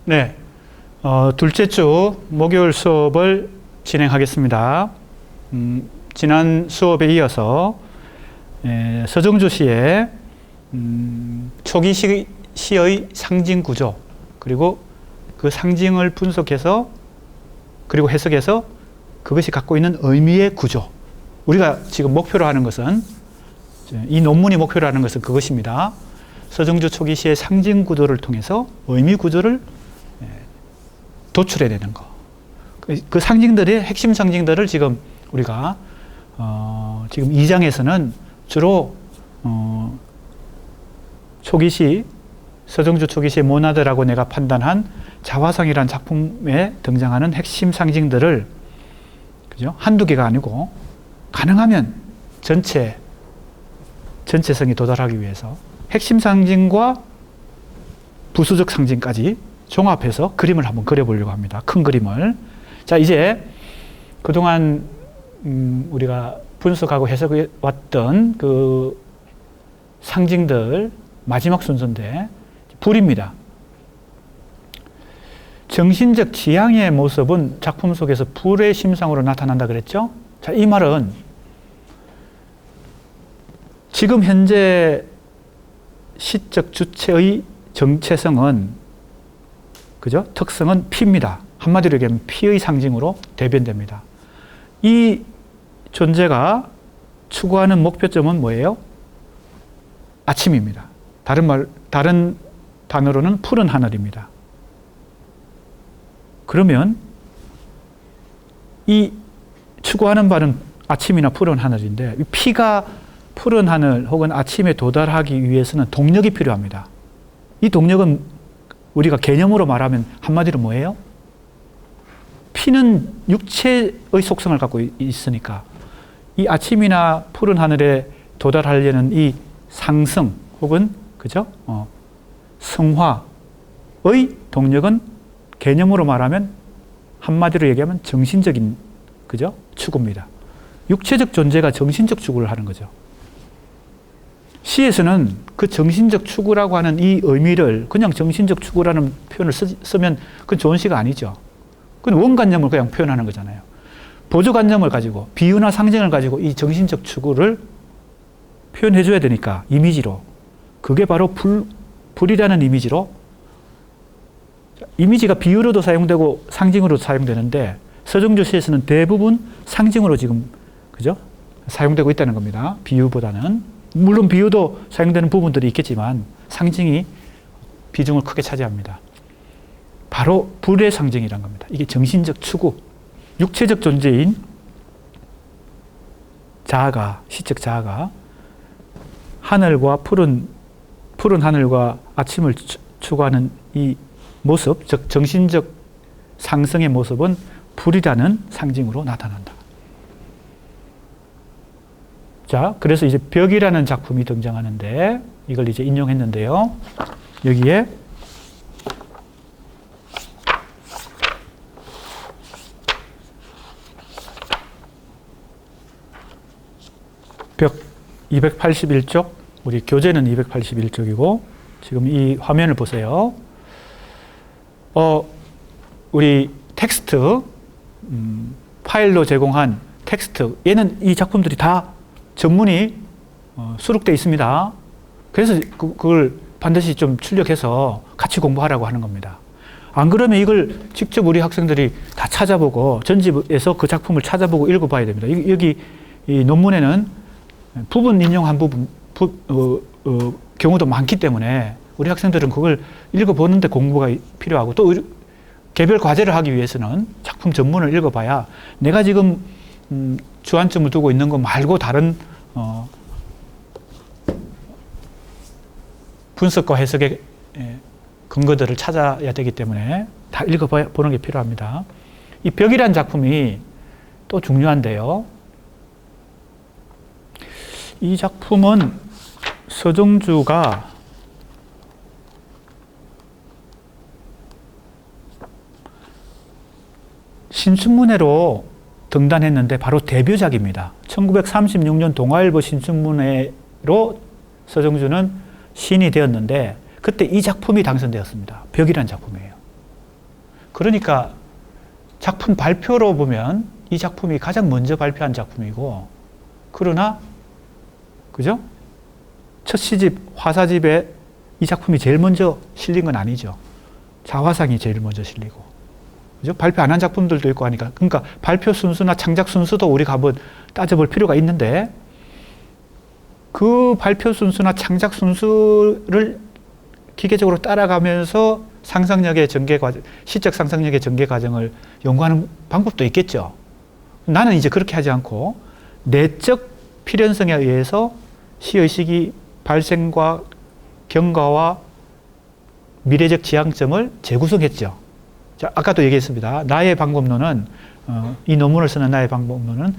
네, 둘째 주 목요일 수업을 진행하겠습니다. 지난 수업에 이어서 서정주 시의 초기 시의 상징 구조, 그리고 그 상징을 분석해서 그리고 해석해서 그것이 갖고 있는 의미의 구조. 우리가 지금 목표로 하는 것은, 이 논문이 목표로 하는 것은 그것입니다. 서정주 초기 시의 상징 구조를 통해서 의미 구조를 도출해내는 거. 그 상징들의 핵심 상징들을 지금 우리가 지금 2장에서는 주로 초기시, 서정주 초기시의 모나드라고 내가 판단한 자화상이라는 작품에 등장하는 핵심 상징들을, 그죠? 한두 개가 아니고 가능하면 전체성이 도달하기 위해서 핵심 상징과 부수적 상징까지 종합해서 그림을 한번 그려보려고 합니다. 큰 그림을. 자, 이제 그동안 우리가 분석하고 해석해 왔던 그 상징들 마지막 순서인데, 불입니다. 정신적 지향의 모습은 작품 속에서 불의 심상으로 나타난다 그랬죠? 자, 이 말은 지금 현재 시적 주체의 정체성은, 그죠? 특성은 피입니다. 한마디로 얘기하면 피의 상징으로 대변됩니다. 이 존재가 추구하는 목표점은 뭐예요? 아침입니다. 다른 단어로는 푸른 하늘입니다. 그러면 이 추구하는 바는 아침이나 푸른 하늘인데, 이 피가 푸른 하늘 혹은 아침에 도달하기 위해서는 동력이 필요합니다. 이 동력은 우리가 개념으로 말하면 한마디로 뭐예요? 피는 육체의 속성을 갖고 있으니까 이 아침이나 푸른 하늘에 도달하려는 이 상승 혹은, 그죠? 성화의 동력은 개념으로 말하면 한마디로 얘기하면 정신적인, 그죠? 추구입니다. 육체적 존재가 정신적 추구를 하는 거죠. 시에서는 그 정신적 추구라고 하는 이 의미를 그냥 정신적 추구라는 표현을 쓰면 그건 좋은 시가 아니죠. 그건 원관념을 그냥 표현하는 거잖아요. 보조관념을 가지고, 비유나 상징을 가지고 이 정신적 추구를 표현해 줘야 되니까, 이미지로. 그게 바로 불이라는 이미지로, 이미지가 비유로도 사용되고 상징으로도 사용되는데, 서정주 시에서는 대부분 상징으로 지금, 그죠? 사용되고 있다는 겁니다. 비유보다는. 물론 비유도 사용되는 부분들이 있겠지만 상징이 비중을 크게 차지합니다. 바로 불의 상징이란 겁니다. 이게 정신적 추구, 육체적 존재인 자아가, 시적 자아가 하늘과 푸른 하늘과 아침을 추구하는 이 모습, 즉 정신적 상승의 모습은 불이라는 상징으로 나타난다. 자, 그래서 이제 벽이라는 작품이 등장하는데, 이걸 이제 인용했는데요. 여기에 벽 281쪽, 우리 교재는 281쪽이고, 지금 이 화면을 보세요. 우리 텍스트, 파일로 제공한 텍스트, 얘는 이 작품들이 다 전문이 수록되어 있습니다. 그래서 그걸 반드시 좀 출력해서 같이 공부하라고 하는 겁니다. 안 그러면 이걸 직접 우리 학생들이 다 찾아보고 전집에서 그 작품을 찾아보고 읽어봐야 됩니다. 여기 이 논문에는 부분 인용한 경우도 많기 때문에 우리 학생들은 그걸 읽어보는데 공부가 필요하고, 또 개별 과제를 하기 위해서는 작품 전문을 읽어봐야 내가 지금 주안점을 두고 있는 거 말고 다른 분석과 해석의 근거들을 찾아야 되기 때문에 다 읽어보는 게 필요합니다. 이 벽이라는 작품이 또 중요한데요. 이 작품은 서정주가 신춘문예로 등단했는데 바로 데뷔작입니다. 1936년 동아일보 신춘문예로 서정주는 신이 되었는데 그때 이 작품이 당선되었습니다. 벽이라는 작품이에요. 그러니까 작품 발표로 보면 이 작품이 가장 먼저 발표한 작품이고, 그러나 그죠? 첫 시집 화사집에 이 작품이 제일 먼저 실린 건 아니죠. 자화상이 제일 먼저 실리고, 그죠? 발표 안 한 작품들도 있고 하니까, 그러니까 발표 순수나 창작 순수도 우리가 한번 따져볼 필요가 있는데, 그 발표 순수나 창작 순수를 기계적으로 따라가면서 상상력의 전개 과정, 시적 상상력의 전개 과정을 연구하는 방법도 있겠죠. 나는 이제 그렇게 하지 않고 내적 필연성에 의해서 시의식이 발생과 경과와 미래적 지향점을 재구성했죠. 자, 아까도 얘기했습니다. 나의 방법론은 이 논문을 쓰는 나의 방법론은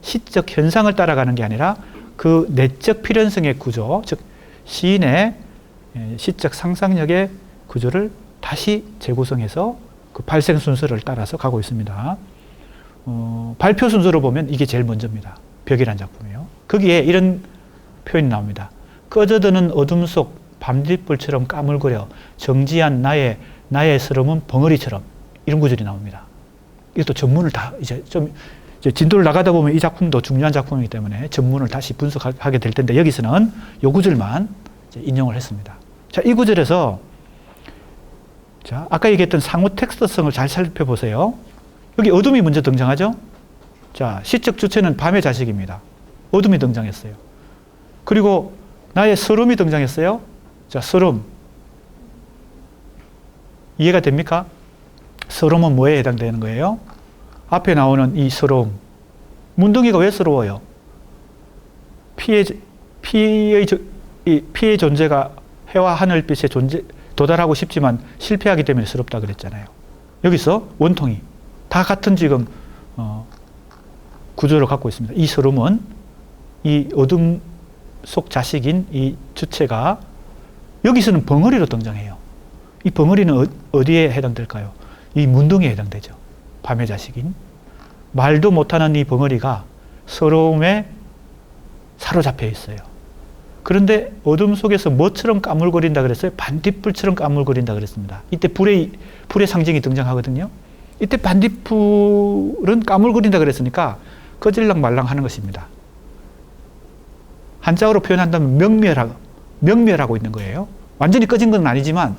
시적 현상을 따라가는 게 아니라 그 내적 필연성의 구조, 즉 시인의 시적 상상력의 구조를 다시 재구성해서 그 발생 순서를 따라서 가고 있습니다. 발표 순서로 보면 이게 제일 먼저입니다. 벽이란 작품이에요. 거기에 이런 표현이 나옵니다. 꺼져드는 어둠 속 밤뒷불처럼 까물거려 정지한 나의 스러움은 벙어리처럼, 이런 구절이 나옵니다. 이것도 전문을 다 이제 진도를 나가다 보면 이 작품도 중요한 작품이기 때문에 전문을 다시 분석하게 될 텐데, 여기서는 이 구절만 인용을 했습니다. 자, 이 구절에서 자, 아까 얘기했던 상호 텍스트성을 잘 살펴보세요. 여기 어둠이 먼저 등장하죠? 자, 시적 주체는 밤의 자식입니다. 어둠이 등장했어요. 그리고 나의 서름이 등장했어요. 자, 서름. 이해가 됩니까? 서름은 뭐에 해당되는 거예요? 앞에 나오는 이 서러움. 문둥이가 왜 서러워요? 피의 존재가 해와 하늘빛에 도달하고 싶지만 실패하기 때문에 서럽다 그랬잖아요. 여기서 원통이 다 같은 지금 구조를 갖고 있습니다. 이 서름은 이 어둠 속 자식인 이 주체가 여기서는 벙어리로 등장해요. 이 벙어리는 어디에 해당될까요? 이 문둥이에 해당되죠. 밤의 자식인. 말도 못하는 이 벙어리가 서러움에 사로잡혀 있어요. 그런데 어둠 속에서 뭐처럼 까물거린다 그랬어요? 반딧불처럼 까물거린다 그랬습니다. 이때 불의 상징이 등장하거든요. 이때 반딧불은 까물거린다 그랬으니까 꺼질랑 말랑 하는 것입니다. 한자어로 표현한다면 명멸하고 있는 거예요. 완전히 꺼진 건 아니지만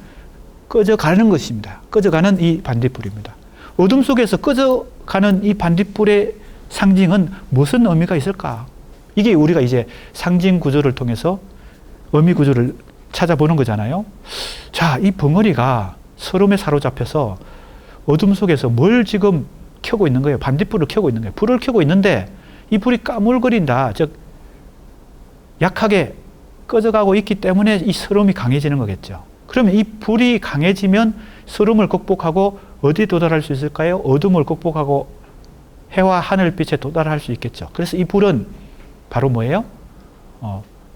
꺼져가는 것입니다. 꺼져가는 이 반딧불입니다. 어둠 속에서 꺼져가는 이 반딧불의 상징은 무슨 의미가 있을까? 이게 우리가 이제 상징 구조를 통해서 의미 구조를 찾아보는 거잖아요. 자, 이 벙어리가 서름에 사로잡혀서 어둠 속에서 뭘 지금 켜고 있는 거예요? 반딧불을 켜고 있는 거예요. 불을 켜고 있는데 이 불이 까물거린다. 즉, 약하게 꺼져가고 있기 때문에 이 서름이 강해지는 거겠죠. 그러면 이 불이 강해지면 서름을 극복하고 어디에 도달할 수 있을까요? 어둠을 극복하고 해와 하늘빛에 도달할 수 있겠죠. 그래서 이 불은 바로 뭐예요?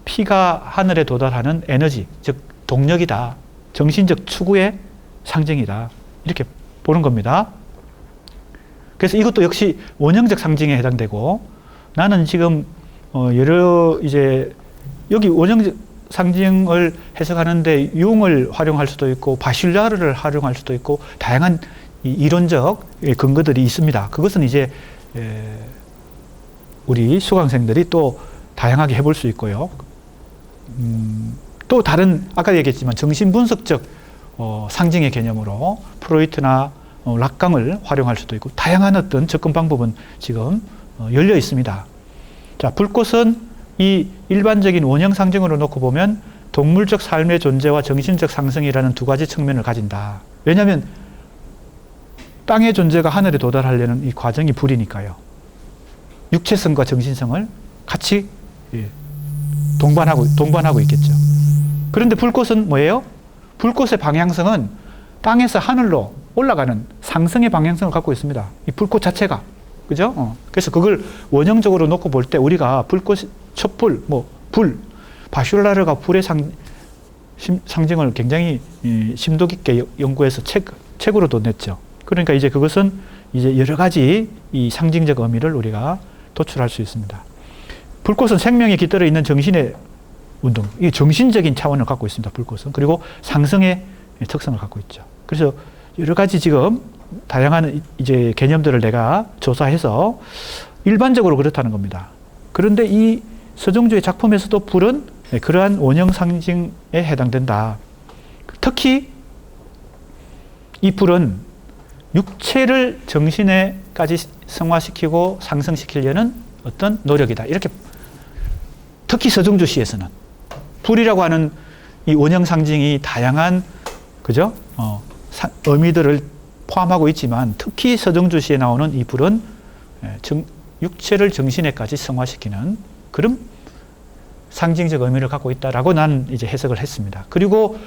피가 하늘에 도달하는 에너지, 즉 동력이다. 정신적 추구의 상징이다. 이렇게 보는 겁니다. 그래서 이것도 역시 원형적 상징에 해당되고, 나는 지금 여러 이제 여기 원형적 상징을 해석하는데 융을 활용할 수도 있고 바슐라르를 활용할 수도 있고 다양한 이론적 근거들이 있습니다. 그것은 이제 우리 수강생들이 또 다양하게 해볼 수 있고요. 또 다른 아까 얘기했지만 정신분석적 상징의 개념으로 프로이트나 락강을 활용할 수도 있고 다양한 어떤 접근 방법은 지금 열려 있습니다. 자, 불꽃은 이 일반적인 원형 상징으로 놓고 보면 동물적 삶의 존재와 정신적 상승이라는 두 가지 측면을 가진다. 왜냐하면 땅의 존재가 하늘에 도달하려는 이 과정이 불이니까요. 육체성과 정신성을 같이 동반하고 있겠죠. 그런데 불꽃은 뭐예요? 불꽃의 방향성은 땅에서 하늘로 올라가는 상승의 방향성을 갖고 있습니다. 이 불꽃 자체가. 그죠? 그래서 그걸 원형적으로 놓고 볼 때 우리가 불꽃, 촛불, 불, 바슐라르가 불의 상징을 굉장히 심도 깊게 연구해서 책으로도 냈죠. 그러니까 이제 그것은 이제 여러 가지 이 상징적 의미를 우리가 도출할 수 있습니다. 불꽃은 생명이 깃들어 있는 정신의 운동, 이 정신적인 차원을 갖고 있습니다. 불꽃은. 그리고 상승의 특성을 갖고 있죠. 그래서 여러 가지 지금 다양한 이제 개념들을 내가 조사해서 일반적으로 그렇다는 겁니다. 그런데 이 서정주의 작품에서도 불은 그러한 원형 상징에 해당된다. 특히 이 불은 육체를 정신에까지 성화시키고 상승시키려는 어떤 노력이다. 이렇게 특히 서정주 시에서는 불이라고 하는 이 원형 상징이 다양한 그죠? 의미들을 포함하고 있지만 특히 서정주 시에 나오는 이 불은 육체를 정신에까지 성화시키는 그런 상징적 의미를 갖고 있다라고 나는 이제 해석을 했습니다. 그리고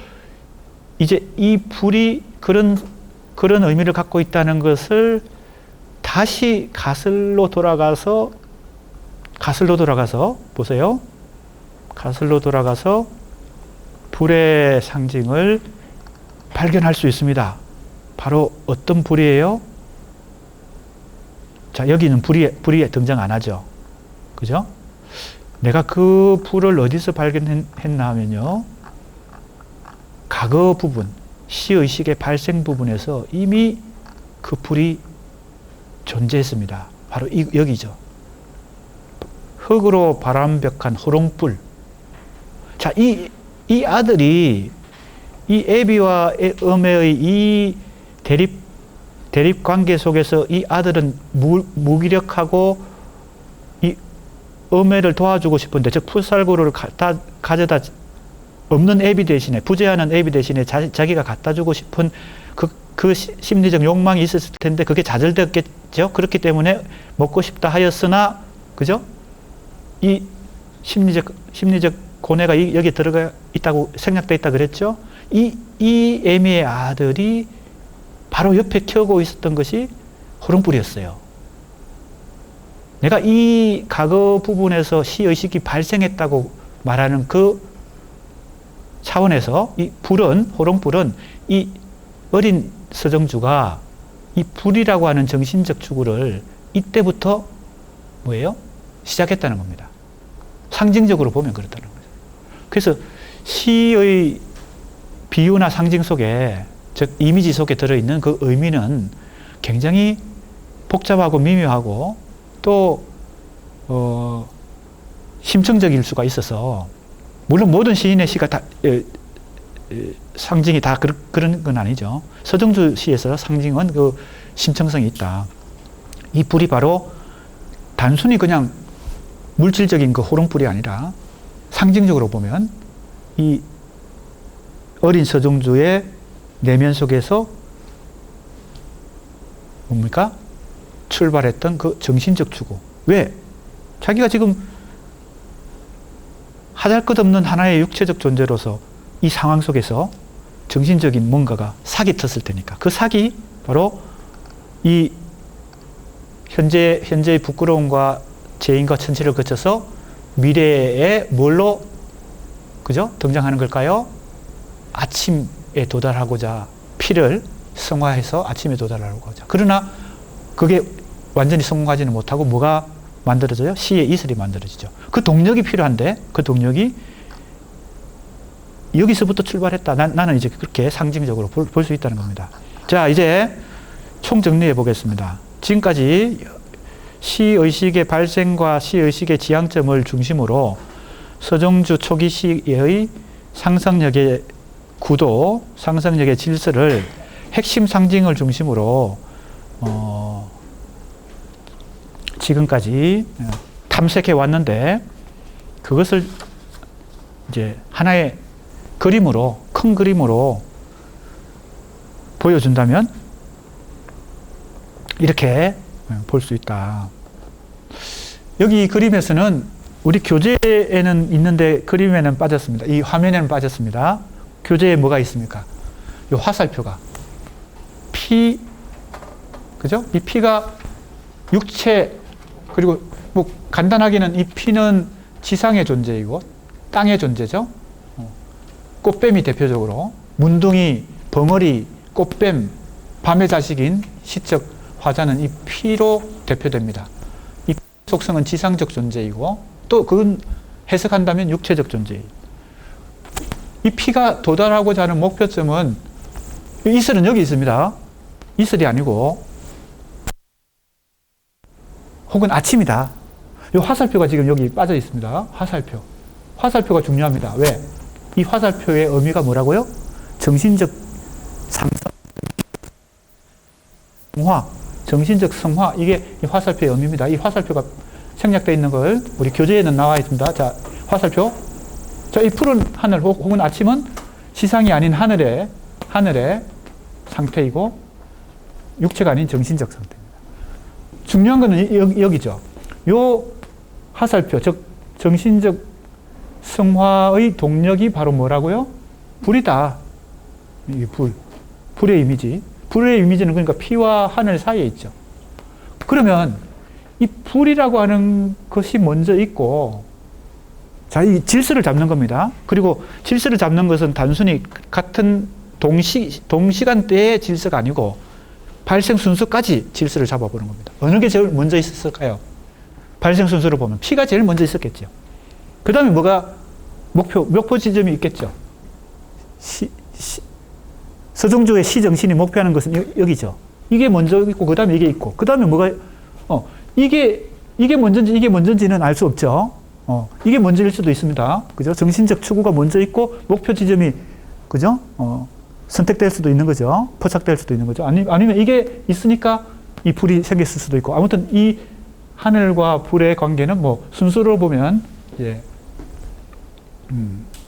이제 이 불이 그런 의미를 갖고 있다는 것을 다시 가슬로 돌아가서 보세요. 가슬로 돌아가서 불의 상징을 발견할 수 있습니다. 바로 어떤 불이에요? 자, 여기는 불이 등장 안 하죠. 그죠? 내가 그 불을 어디서 발견했나 하면요. 과거 부분, 시의식의 발생 부분에서 이미 그 불이 존재했습니다. 바로 여기죠. 흙으로 바람벽한 호롱불. 자, 이 아들이 이 애비와 어매의 이 대립 관계 속에서 이 아들은 무기력하고 이 어매를 도와주고 싶은데, 즉 풋살구를 가져다 없는 애비 대신에, 부재하는 애비 대신에 자기가 갖다 주고 싶은 그 심리적 욕망이 있었을 텐데 그게 좌절되었겠죠. 그렇기 때문에 먹고 싶다 하였으나, 그죠? 이 심리적 고뇌가 여기 들어가 있다고 생략되어 있다 그랬죠. 이 애미의 아들이 바로 옆에 켜고 있었던 것이 호롱불이었어요. 내가 이 과거 부분에서 시의식이 발생했다고 말하는 그 차원에서 이 호롱불은 이 어린 서정주가 이 불이라고 하는 정신적 추구를 이때부터 뭐예요? 시작했다는 겁니다. 상징적으로 보면 그렇다는 거죠. 그래서 시의 비유나 상징 속에, 즉 이미지 속에 들어있는 그 의미는 굉장히 복잡하고 미묘하고 또 심층적일 수가 있어서, 물론 모든 시인의 시가 다 상징이 다 그런 건 아니죠. 서정주 시에서 상징은 그 심층성이 있다. 이 불이 바로 단순히 그냥 물질적인 그 호롱불이 아니라 상징적으로 보면 이 어린 서정주의 내면 속에서 뭡니까? 출발했던 그 정신적 추구. 왜? 자기가 지금 하잘것없는 하나의 육체적 존재로서 이 상황 속에서 정신적인 뭔가가 삭이 텄을 테니까. 그 삭이 바로 이 현재의 부끄러움과 재인과 천치를 거쳐서 미래에 뭘로, 그죠? 등장하는 걸까요? 아침에 도달하고자 피를 성화해서 아침에 도달하려고 하자. 그러나 그게 완전히 성공하지는 못하고 뭐가 만들어져요? 시의 이슬이 만들어지죠. 그 동력이 필요한데 그 동력이 여기서부터 출발했다. 나는 이제 그렇게 상징적으로 볼 수 있다는 겁니다. 자, 이제 총 정리해 보겠습니다. 지금까지 시의식의 발생과 시의식의 지향점을 중심으로 서정주 초기 시의 상상력의 구도, 상상력의 질서를 핵심 상징을 중심으로 지금까지 탐색해 왔는데, 그것을 이제 하나의 그림으로, 큰 그림으로 보여준다면 이렇게 볼 수 있다. 여기 이 그림에서는 우리 교재에는 있는데 그림에는 빠졌습니다. 이 화면에는 빠졌습니다. 교재에 뭐가 있습니까? 이 화살표가 피, 그죠? 이 피가 육체, 그리고 뭐 간단하게는 이 피는 지상의 존재이고 땅의 존재죠. 꽃뱀이 대표적으로, 문둥이, 벙어리, 꽃뱀, 밤의 자식인 시적 화자는 이 피로 대표됩니다. 이 속성은 지상적 존재이고 또 그건 해석한다면 육체적 존재이고, 이 피가 도달하고자 하는 목표점은 이슬은 여기 있습니다. 이슬이 아니고 혹은 아침이다. 이 화살표가 지금 여기 빠져 있습니다. 화살표. 화살표가 중요합니다. 왜? 이 화살표의 의미가 뭐라고요? 정신적 상성, 성화, 정신적 성화. 이게 이 화살표의 의미입니다. 이 화살표가 생략되어 있는 걸 우리 교재에는 나와 있습니다. 자, 화살표. 자, 이 푸른 하늘 혹은 아침은 시상이 아닌 하늘의 상태이고 육체가 아닌 정신적 상태입니다. 중요한 거는 여기죠. 요 화살표, 즉 정신적 성화의 동력이 바로 뭐라고요? 불이다. 이게 불의 이미지. 불의 이미지는 그러니까 피와 하늘 사이에 있죠. 그러면 이 불이라고 하는 것이 먼저 있고, 자, 이 질서를 잡는 겁니다. 그리고 질서를 잡는 것은 단순히 같은 동시간대의 질서가 아니고 발생 순서까지 질서를 잡아보는 겁니다. 어느 게 제일 먼저 있었을까요? 발생 순서를 보면 피가 제일 먼저 있었겠죠. 그 다음에 뭐가 목표 지점이 있겠죠. 서정주의 시정신이 목표하는 것은 여기죠. 이게 먼저 있고 그 다음에 이게 있고 그 다음에 뭐가 이게 먼저인지는 알 수 없죠. 이게 먼저일 수도 있습니다. 그죠? 정신적 추구가 먼저 있고 목표 지점이 그죠? 선택될 수도 있는 거죠. 포착될 수도 있는 거죠. 아니면 이게 있으니까 이 불이 생겼을 수도 있고. 아무튼 이 하늘과 불의 관계는 뭐 순서로 보면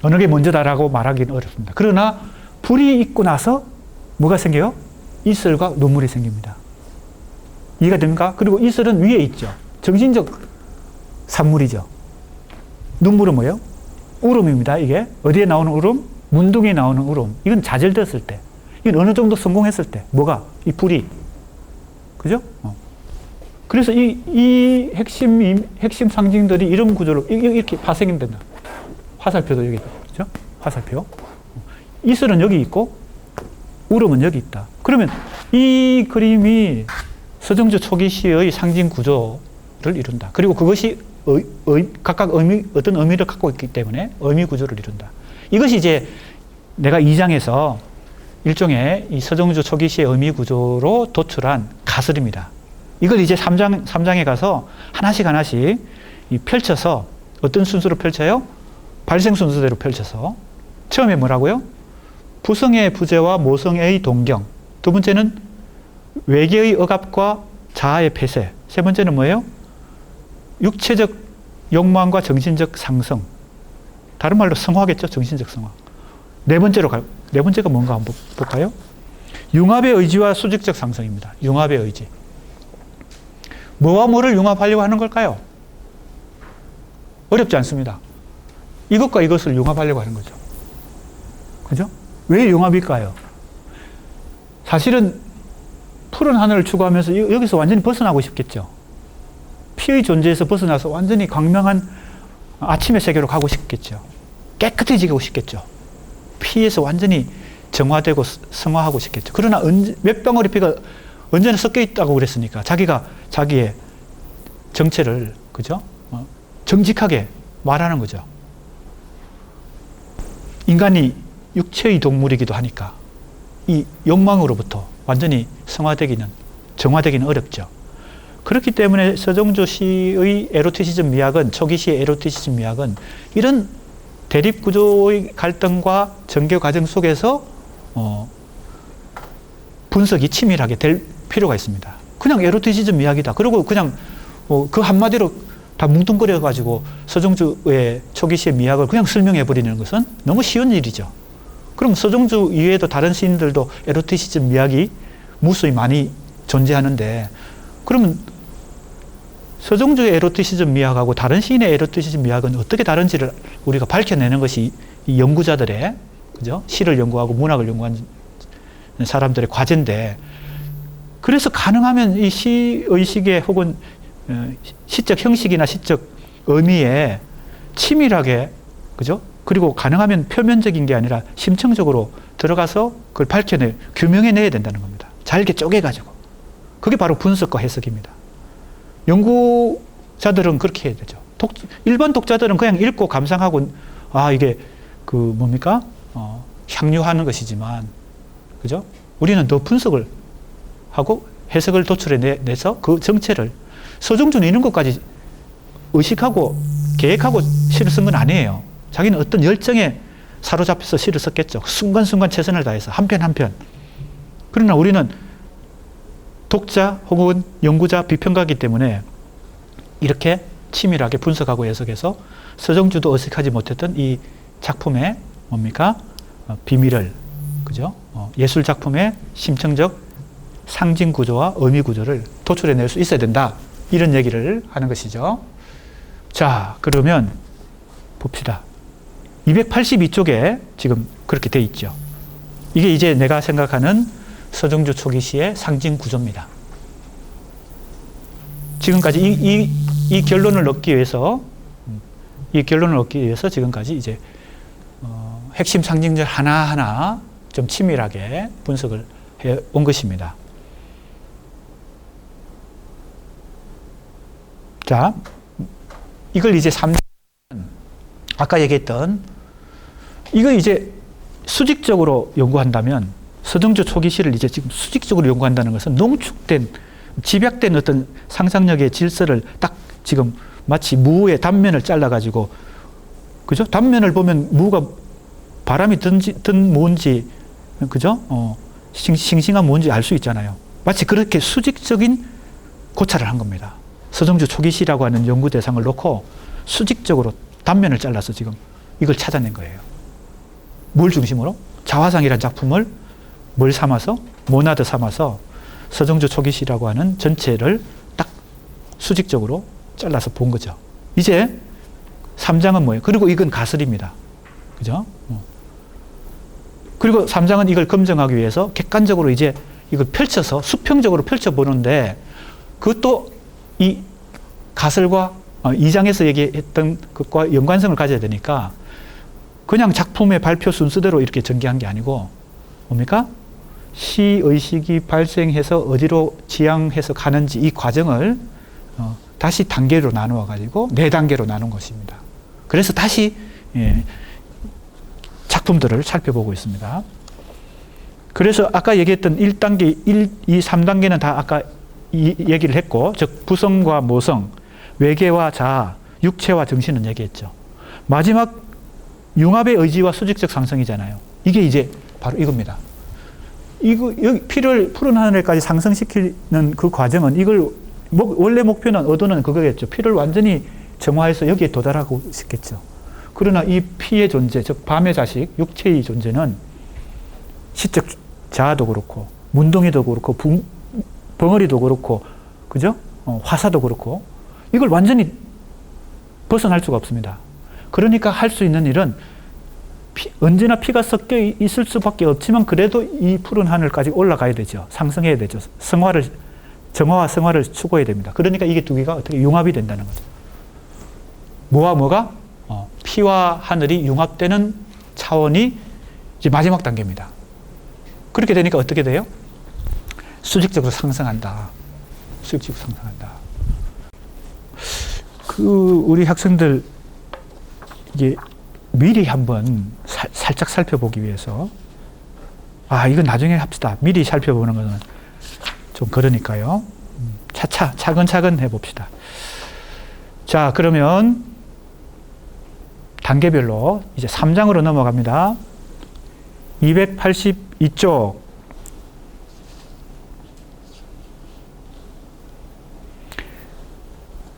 어느 게 먼저다라고 말하기는 어렵습니다. 그러나 불이 있고 나서 뭐가 생겨요? 이슬과 눈물이 생깁니다. 이해가 됩니까? 그리고 이슬은 위에 있죠. 정신적 산물이죠. 눈물은 뭐예요? 울음입니다. 이게 어디에 나오는 울음? 문둥이에 나오는 울음. 이건 좌절됐을 때. 이건 어느 정도 성공했을 때. 뭐가? 이 불이. 그죠? 그래서 이 핵심 상징들이 이런 구조로 이렇게 파생이 된다. 화살표도 여기 있다. 그죠? 화살표. 이슬은 여기 있고, 울음은 여기 있다. 그러면 이 그림이 서정주 초기 시의 상징 구조를 이룬다. 그리고 그것이 각각 어떤 의미를 갖고 있기 때문에 의미 구조를 이룬다. 이것이 이제 내가 2장에서 일종의 이 서정주 초기 시의 의미 구조로 도출한 가설입니다. 이걸 이제 3장에 가서 하나씩 펼쳐서 어떤 순서로 펼쳐요? 발생 순서대로 펼쳐서 처음에 뭐라고요? 부성의 부재와 모성의 동경. 두 번째는 외계의 억압과 자아의 폐쇄. 세 번째는 뭐예요? 육체적 욕망과 정신적 상성. 다른 말로 성화겠죠. 정신적 성화. 네 번째가 뭔가 한번 볼까요? 융합의 의지와 수직적 상승입니다. 융합의 의지. 뭐와 뭐를 융합하려고 하는 걸까요? 어렵지 않습니다. 이것과 이것을 융합하려고 하는 거죠. 그죠? 왜 융합일까요? 사실은 푸른 하늘을 추구하면서 여기서 완전히 벗어나고 싶겠죠. 피의 존재에서 벗어나서 완전히 광명한 아침의 세계로 가고 싶겠죠. 깨끗해지고 싶겠죠. 피에서 완전히 정화되고 성화하고 싶겠죠. 그러나 몇 방울의 피가 언제나 섞여 있다고 그랬으니까 자기의 정체를 그죠? 정직하게 말하는 거죠. 인간이 육체의 동물이기도 하니까 이 욕망으로부터 완전히 정화되기는 어렵죠. 그렇기 때문에 서정주 시의 에로티시즘 미학은, 초기 시의 에로티시즘 미학은 이런 대립구조의 갈등과 전개 과정 속에서 분석이 치밀하게 될 필요가 있습니다. 그냥 에로티시즘 미학이다. 그리고 그냥 그 한마디로 다 뭉뚱그려가지고 서정주의 초기 시의 미학을 그냥 설명해버리는 것은 너무 쉬운 일이죠. 그럼 서정주 이외에도 다른 시인들도 에로티시즘 미학이 무수히 많이 존재하는데, 그러면 서정주의 에로티시즘 미학하고 다른 시인의 에로티시즘 미학은 어떻게 다른지를 우리가 밝혀내는 것이 이 연구자들의, 그죠? 시를 연구하고 문학을 연구하는 사람들의 과제인데, 그래서 가능하면 이 시의식의 혹은 시적 형식이나 시적 의미에 치밀하게, 그죠? 그리고 가능하면 표면적인 게 아니라 심층적으로 들어가서 그걸 규명해내야 된다는 겁니다. 잘게 쪼개가지고. 그게 바로 분석과 해석입니다. 연구자들은 그렇게 해야 되죠. 일반 독자들은 그냥 읽고 감상하고, 이게 뭡니까? 향유하는 것이지만, 그죠? 우리는 더 분석을 하고 해석을 도출해내서 그 정체를, 서정주는 이런 것까지 의식하고 계획하고 시를 쓴 건 아니에요. 자기는 어떤 열정에 사로잡혀서 시를 썼겠죠. 순간순간 최선을 다해서 한 편 한 편. 그러나 우리는 독자 혹은 연구자, 비평가이기 때문에 이렇게 치밀하게 분석하고 해석해서 서정주도 의식하지 못했던 이 작품의 뭡니까? 비밀을, 그죠? 예술 작품의 심층적 상징 구조와 의미 구조를 도출해낼 수 있어야 된다. 이런 얘기를 하는 것이죠. 자, 그러면 봅시다. 282쪽에 지금 그렇게 돼 있죠. 이게 이제 내가 생각하는 서정주 초기 시의 상징 구조입니다. 지금까지 이 결론을 얻기 위해서, 지금까지 이제 핵심 상징들 하나하나 좀 치밀하게 분석을 해 온 것입니다. 자, 이걸 이제 아까 얘기했던 이거 이제 수직적으로 연구한다면, 서정주 초기 시를 이제 지금 수직적으로 연구한다는 것은 농축된, 집약된 어떤 상상력의 질서를 딱 지금 마치 무의 단면을 잘라가지고, 그죠? 단면을 보면 무가 바람이 든 뭔지, 그죠? 싱싱한 뭔지 알 수 있잖아요. 마치 그렇게 수직적인 고찰을 한 겁니다. 서정주 초기 시라고 하는 연구 대상을 놓고 수직적으로 단면을 잘라서 지금 이걸 찾아낸 거예요. 뭘 중심으로? 자화상이라는 작품을 뭘 삼아서? 모나드 삼아서 서정주 초기 시라고 하는 전체를 딱 수직적으로 잘라서 본 거죠. 이제 3장은 뭐예요? 그리고 이건 가설입니다. 그죠? 그리고 3장은 이걸 검증하기 위해서 객관적으로 이제 이걸 펼쳐서 수평적으로 펼쳐보는데, 그것도 이 가설과 2장에서 얘기했던 것과 연관성을 가져야 되니까 그냥 작품의 발표 순서대로 이렇게 전개한 게 아니고, 뭡니까? 시의식이 발생해서 어디로 지향해서 가는지 이 과정을 다시 단계로 나누어 가지고 4단계로 나눈 것입니다. 그래서 다시 작품들을 살펴보고 있습니다. 그래서 아까 얘기했던 1단계, 1, 2, 3단계는 다 아까 얘기를 했고, 즉 부성과 모성, 외계와 자아, 육체와 정신은 얘기했죠. 마지막 융합의 의지와 수직적 상승이잖아요. 이게 이제 바로 이겁니다. 여기 피를 푸른 하늘까지 상승시키는 그 과정은, 이걸 원래 목표는, 의도는 그거겠죠. 피를 완전히 정화해서 여기에 도달하고 싶겠죠. 그러나 이 피의 존재, 즉 밤의 자식, 육체의 존재는 시적 자아도 그렇고, 문동이도 그렇고, 벙어리도 그렇고, 그죠? 화사도 그렇고, 이걸 완전히 벗어날 수가 없습니다. 그러니까 할 수 있는 일은 언제나 피가 섞여 있을 수밖에 없지만, 그래도 이 푸른 하늘까지 올라가야 되죠. 상승해야 되죠. 정화와 성화를 추구해야 됩니다. 그러니까 이게 두 개가 어떻게 융합이 된다는 거죠. 뭐와 뭐가? 피와 하늘이 융합되는 차원이 이제 마지막 단계입니다. 그렇게 되니까 어떻게 돼요? 수직적으로 상승한다. 수직적으로 상승한다. 우리 학생들 이게 미리 한번 살짝 살펴보기 위해서, 이건 나중에 합시다. 미리 살펴보는 것은 좀 그러니까요. 차차 차근차근 해봅시다. 자, 그러면 단계별로 이제 3장으로 넘어갑니다. 282쪽.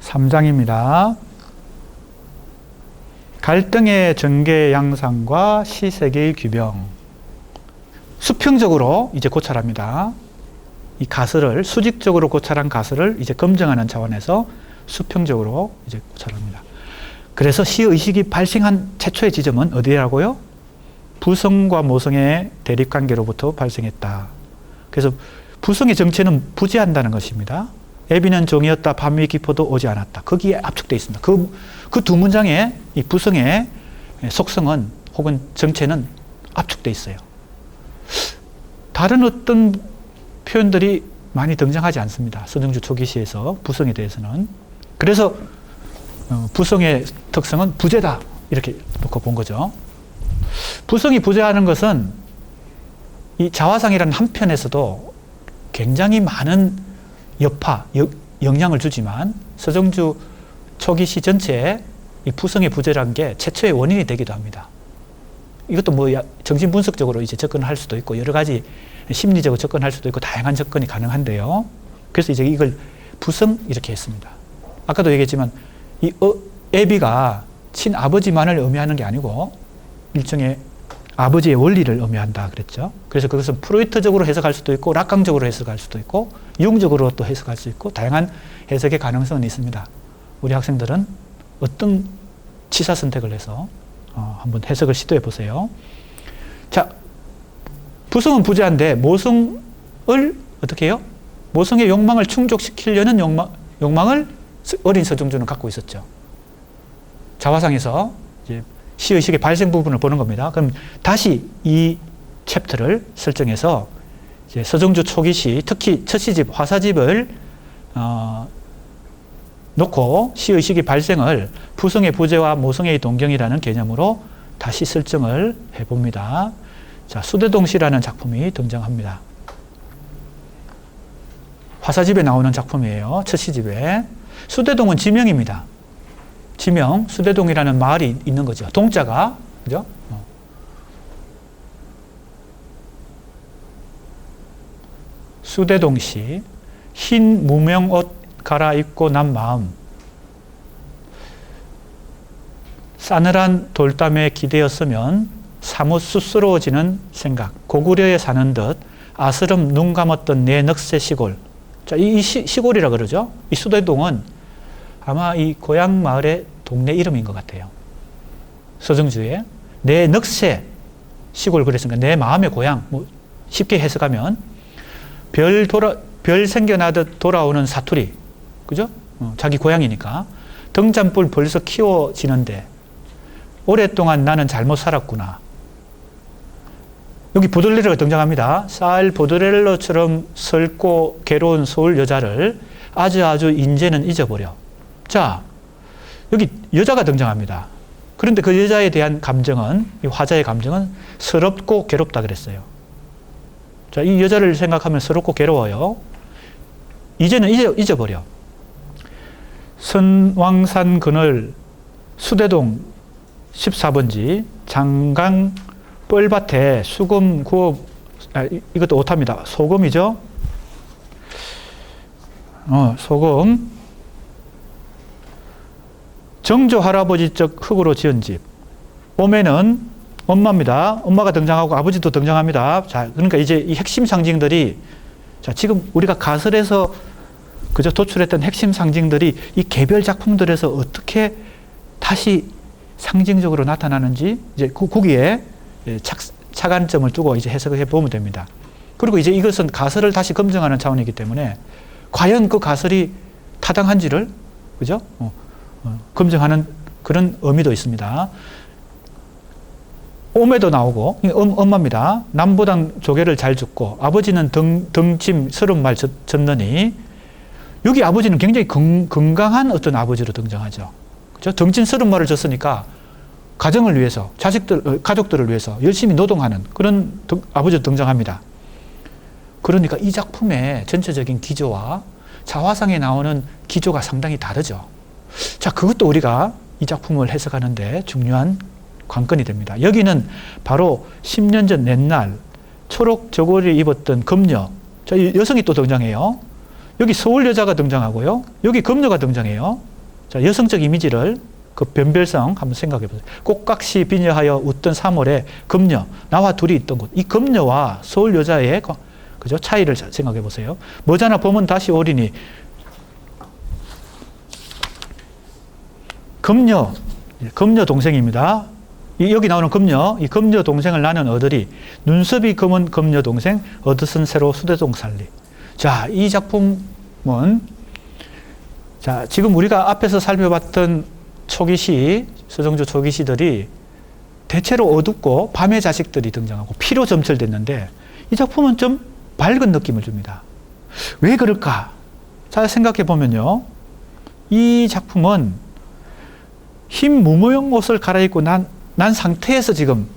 (3장입니다) 갈등의 전개 양상과 시세계의 규병. 수평적으로 이제 고찰합니다. 이 가설을, 수직적으로 고찰한 가설을 이제 검증하는 차원에서 수평적으로 이제 고찰합니다. 그래서 시의식이 발생한 최초의 지점은 어디라고요? 부성과 모성의 대립관계로부터 발생했다. 그래서 부성의 정체는 부재한다는 것입니다. 애비는 종이었다. 밤이 깊어도 오지 않았다. 거기에 압축되어 있습니다. 그 두 문장에 이 부성의 속성은 혹은 정체는 압축되어 있어요. 다른 어떤 표현들이 많이 등장하지 않습니다. 서정주 초기 시에서 부성에 대해서는. 그래서 부성의 특성은 부재다. 이렇게 놓고 본 거죠. 부성이 부재하는 것은 이 자화상이라는 한 편에서도 굉장히 많은 여파, 영향을 주지만 서정주 초기 시 전체에 이 부성의 부재라는 게 최초의 원인이 되기도 합니다. 이것도 뭐 정신분석적으로 이제 접근할 수도 있고 여러 가지 심리적으로 접근할 수도 있고 다양한 접근이 가능한데요. 그래서 이제 이걸 부성 이렇게 했습니다. 아까도 얘기했지만 이 애비가 친아버지만을 의미하는 게 아니고 일종의 아버지의 원리를 의미한다 그랬죠. 그래서 그것은 프로이트적으로 해석할 수도 있고 락강적으로 해석할 수도 있고 융적으로 또 해석할 수 있고 다양한 해석의 가능성은 있습니다. 우리 학생들은 어떤 치사 선택을 해서 한번 해석을 시도해 보세요. 자, 부성은 부재한데 모성을 어떻게 해요? 모성의 욕망을 충족시키려는 욕망을 어린 서정주는 갖고 있었죠. 자화상에서 이제 시의식의 발생 부분을 보는 겁니다. 그럼 다시 이 챕터를 설정해서 이제 서정주 초기 시, 특히 첫 시집 화사집을 놓고 시의식의 발생을 부성의 부재와 모성의 동경이라는 개념으로 다시 설정을 해봅니다. 자, 수대동시라는 작품이 등장합니다. 화사집에 나오는 작품이에요. 첫 시집에. 수대동은 지명입니다. 지명, 수대동이라는 마을이 있는 거죠. 동자가, 그죠? 수대동시, 흰 무명옷 갈아입고 난 마음, 싸늘한 돌담에 기대었으면 사뭇 쑥스러워지는 생각, 고구려에 사는 듯 아스름 눈 감았던 내 넋의 시골. 자, 이 시골이라 그러죠. 이 수대동은 아마 이 고향 마을의 동네 이름인 것 같아요. 서정주의 내 넋의 시골 그랬으니까 내 마음의 고향. 뭐 쉽게 해석하면 별 생겨나듯 돌아오는 사투리. 그죠? 자기 고향이니까. 등잔불 벌써 키워지는데 오랫동안 나는 잘못 살았구나. 여기 보들렐로가 등장합니다. 쌀 보들렐로처럼 설고 괴로운 서울 여자를 아주 인제는 잊어버려. 자, 여기 여자가 등장합니다. 그런데 그 여자에 대한 감정은, 이 화자의 감정은 서럽고 괴롭다 그랬어요. 자, 이 여자를 생각하면 서럽고 괴로워요. 이제는 잊어버려. 선왕산 그늘 수대동 14번지 장강 뻘밭에 수금 구워, 이것도 오타입니다. 소금이죠. 소금. 정조 할아버지적 흙으로 지은 집. 오매는 엄마입니다. 엄마가 등장하고 아버지도 등장합니다. 자, 그러니까 이제 이 핵심 상징들이, 자, 지금 우리가 가설에서 그저 도출했던 핵심 상징들이 이 개별 작품들에서 어떻게 다시 상징적으로 나타나는지 이제 거기에 차관점을 두고 이제 해석을 해 보면 됩니다. 그리고 이제 이것은 가설을 다시 검증하는 차원이기 때문에 과연 그 가설이 타당한지를, 그죠? 검증하는 그런 의미도 있습니다. 오매도 나오고, 엄마입니다. 남보당 조개를 잘 줍고, 아버지는 등짐 서른 말 젓느니, 여기 아버지는 굉장히 건강한 어떤 아버지로 등장하죠. 그죠? 등짐 서른 말을 줬으니까, 가정을 위해서, 가족들을 위해서 열심히 노동하는 그런 아버지로 등장합니다. 그러니까 이 작품의 전체적인 기조와 자화상에 나오는 기조가 상당히 다르죠. 자, 그것도 우리가 이 작품을 해석하는데 중요한 관건이 됩니다. 여기는 바로 10년 전 옛날 초록 저고리를 입었던 금녀. 자, 여성이 또 등장해요. 여기 서울 여자가 등장하고요. 여기 금녀가 등장해요. 자, 여성적 이미지를 그 변별성 한번 생각해 보세요. 꽃각시 비녀하여 웃던 3월에 금녀, 나와 둘이 있던 곳. 이 금녀와 서울 여자의 그죠? 차이를 생각해 보세요. 머자나 봄은 다시 오리니. 금녀 동생입니다. 여기 나오는 금녀, 이 금녀 동생을 낳는 어들이 눈썹이 검은 금녀 동생, 어듯은 새로 수대동 살리. 자, 이 작품은, 자, 지금 우리가 앞에서 살펴봤던 초기시, 서정주 초기시들이 대체로 어둡고 밤의 자식들이 등장하고 피로 점철됐는데 이 작품은 좀 밝은 느낌을 줍니다. 왜 그럴까? 자, 생각해 보면요. 이 작품은 흰 무모형 옷을 갈아입고 난 상태에서 지금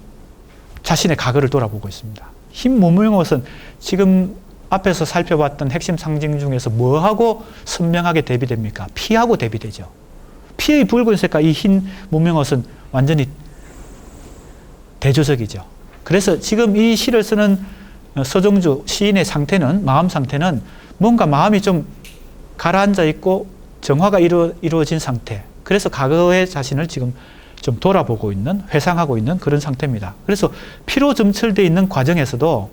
자신의 과거를 돌아보고 있습니다. 흰 무명의 옷은 지금 앞에서 살펴봤던 핵심 상징 중에서 뭐하고 선명하게 대비됩니까? 피하고 대비되죠. 피의 붉은색과 이 흰 무명의 옷은 완전히 대조적이죠. 그래서 지금 이 시를 쓰는 서정주 시인의 상태는, 마음 상태는 뭔가 마음이 좀 가라앉아 있고 정화가 이루어진 상태. 그래서 과거의 자신을 지금 좀 돌아보고 있는, 회상하고 있는 그런 상태입니다. 그래서 피로 점철되어 있는 과정에서도,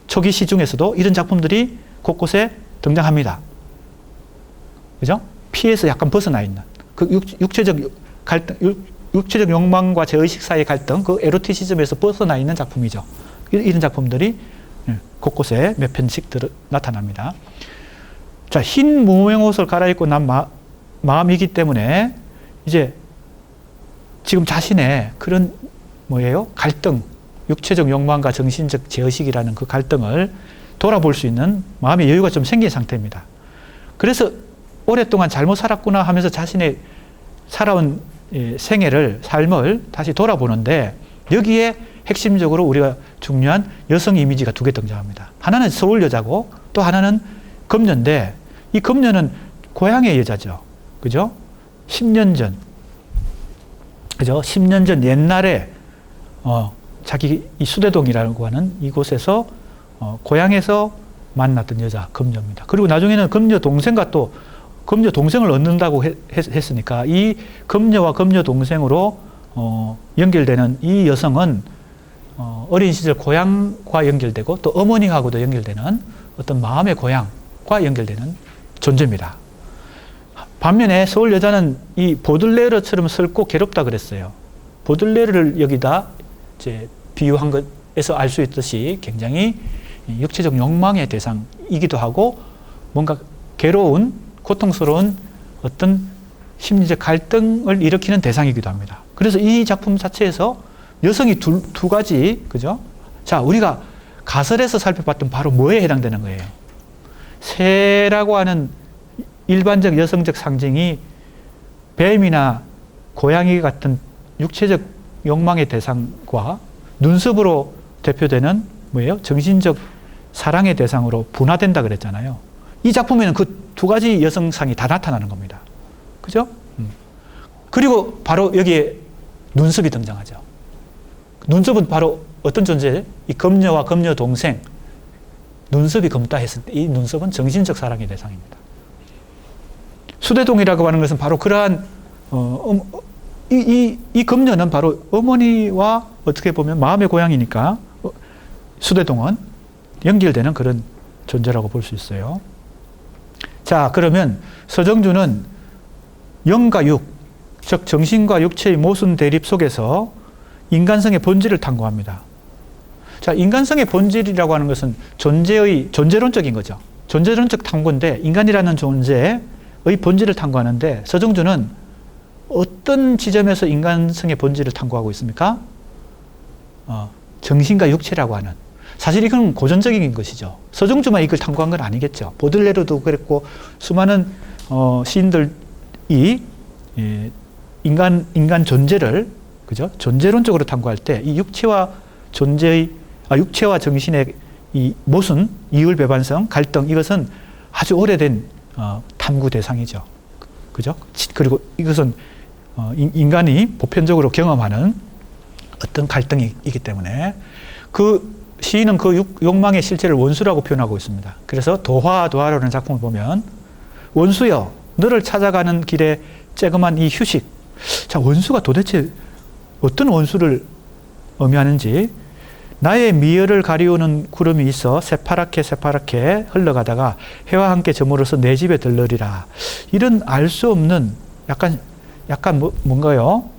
초기 시 중에서도 이런 작품들이 곳곳에 등장합니다. 그죠? 피에서 약간 벗어나 있는 그 육체적 갈등, 육체적 욕망과 제의식 사이의 갈등, 그 에로티시즘에서 벗어나 있는 작품이죠. 이런 작품들이 곳곳에 몇 편씩 나타납니다. 자, 흰 무명 옷을 갈아입고 난 마음이기 때문에 이제 지금 자신의 그런 뭐예요? 갈등, 육체적 욕망과 정신적 제의식이라는 그 갈등을 돌아볼 수 있는 마음의 여유가 좀 생긴 상태입니다. 그래서 오랫동안 잘못 살았구나 하면서 자신의 살아온 생애를, 삶을 다시 돌아보는데 여기에 핵심적으로 우리가 중요한 여성 이미지가 두 개 등장합니다. 하나는 서울 여자고 또 하나는 금녀인데 이 금녀는 고향의 여자죠. 그죠? 10년 전. 그죠? 10년 전 옛날에 자기 이 수대동이라고 하는 이곳에서 고향에서 만났던 여자 금녀입니다. 그리고 나중에는 금녀 동생과 또 금녀 동생을 얻는다고 했으니까 이 금녀와 금녀 동생으로 연결되는 이 여성은 어린 시절 고향과 연결되고 또 어머니하고도 연결되는 어떤 마음의 고향과 연결되는 존재입니다. 반면에 서울 여자는 이 보들레르처럼 슬고 괴롭다 그랬어요. 보들레르를 여기다 이제 비유한 것에서 알 수 있듯이 굉장히 육체적 욕망의 대상이기도 하고 뭔가 괴로운, 고통스러운 어떤 심리적 갈등을 일으키는 대상이기도 합니다. 그래서 이 작품 자체에서 여성이 두 가지, 그죠? 자, 우리가 가설에서 살펴봤던 바로 뭐에 해당되는 거예요? 새라고 하는 일반적 여성적 상징이 뱀이나 고양이 같은 육체적 욕망의 대상과 눈썹으로 대표되는 뭐예요? 정신적 사랑의 대상으로 분화된다 그랬잖아요. 이 작품에는 그 두 가지 여성상이 다 나타나는 겁니다. 그죠? 그리고 바로 여기에 눈썹이 등장하죠. 눈썹은 바로 어떤 존재예요? 이 금녀와 금녀 동생, 눈썹이 검다 했을 때 이 눈썹은 정신적 사랑의 대상입니다. 수대동이라고 하는 것은 바로 그러한 이 금녀는 바로 어머니와 어떻게 보면 마음의 고향이니까 수대동은 연결되는 그런 존재라고 볼 수 있어요. 자, 그러면 서정주는 영과 육, 즉 정신과 육체의 모순 대립 속에서 인간성의 본질을 탐구합니다. 자, 인간성의 본질이라고 하는 것은 존재론적인 거죠. 존재론적 탐구인데 인간이라는 존재의 본질을 탐구하는데 서정주는 어떤 지점에서 인간성의 본질을 탐구하고 있습니까? 정신과 육체라고 하는. 사실 이건 고전적인 것이죠. 서정주만 이걸 탐구한 건 아니겠죠. 보들레르도 그랬고 수많은 시인들이 인간 존재를, 그죠? 존재론적으로 탐구할 때 이 육체와 정신의 이 모순, 이율배반성, 갈등, 이것은 아주 오래된 탐구 대상이죠. 그죠? 그리고 이것은 인간이 보편적으로 경험하는 어떤 갈등이기 때문에 그 시인은 그 욕망의 실체를 원수라고 표현하고 있습니다. 그래서 도화라는 작품을 보면 원수여, 너를 찾아가는 길에 쬐그만 이 휴식. 자, 원수가 도대체 어떤 원수를 의미하는지. 나의 미열을 가리우는 구름이 있어 새파랗게 흘러가다가 해와 함께 저물어서 내 집에 들러리라. 이런 알 수 없는 약간 뭔가요?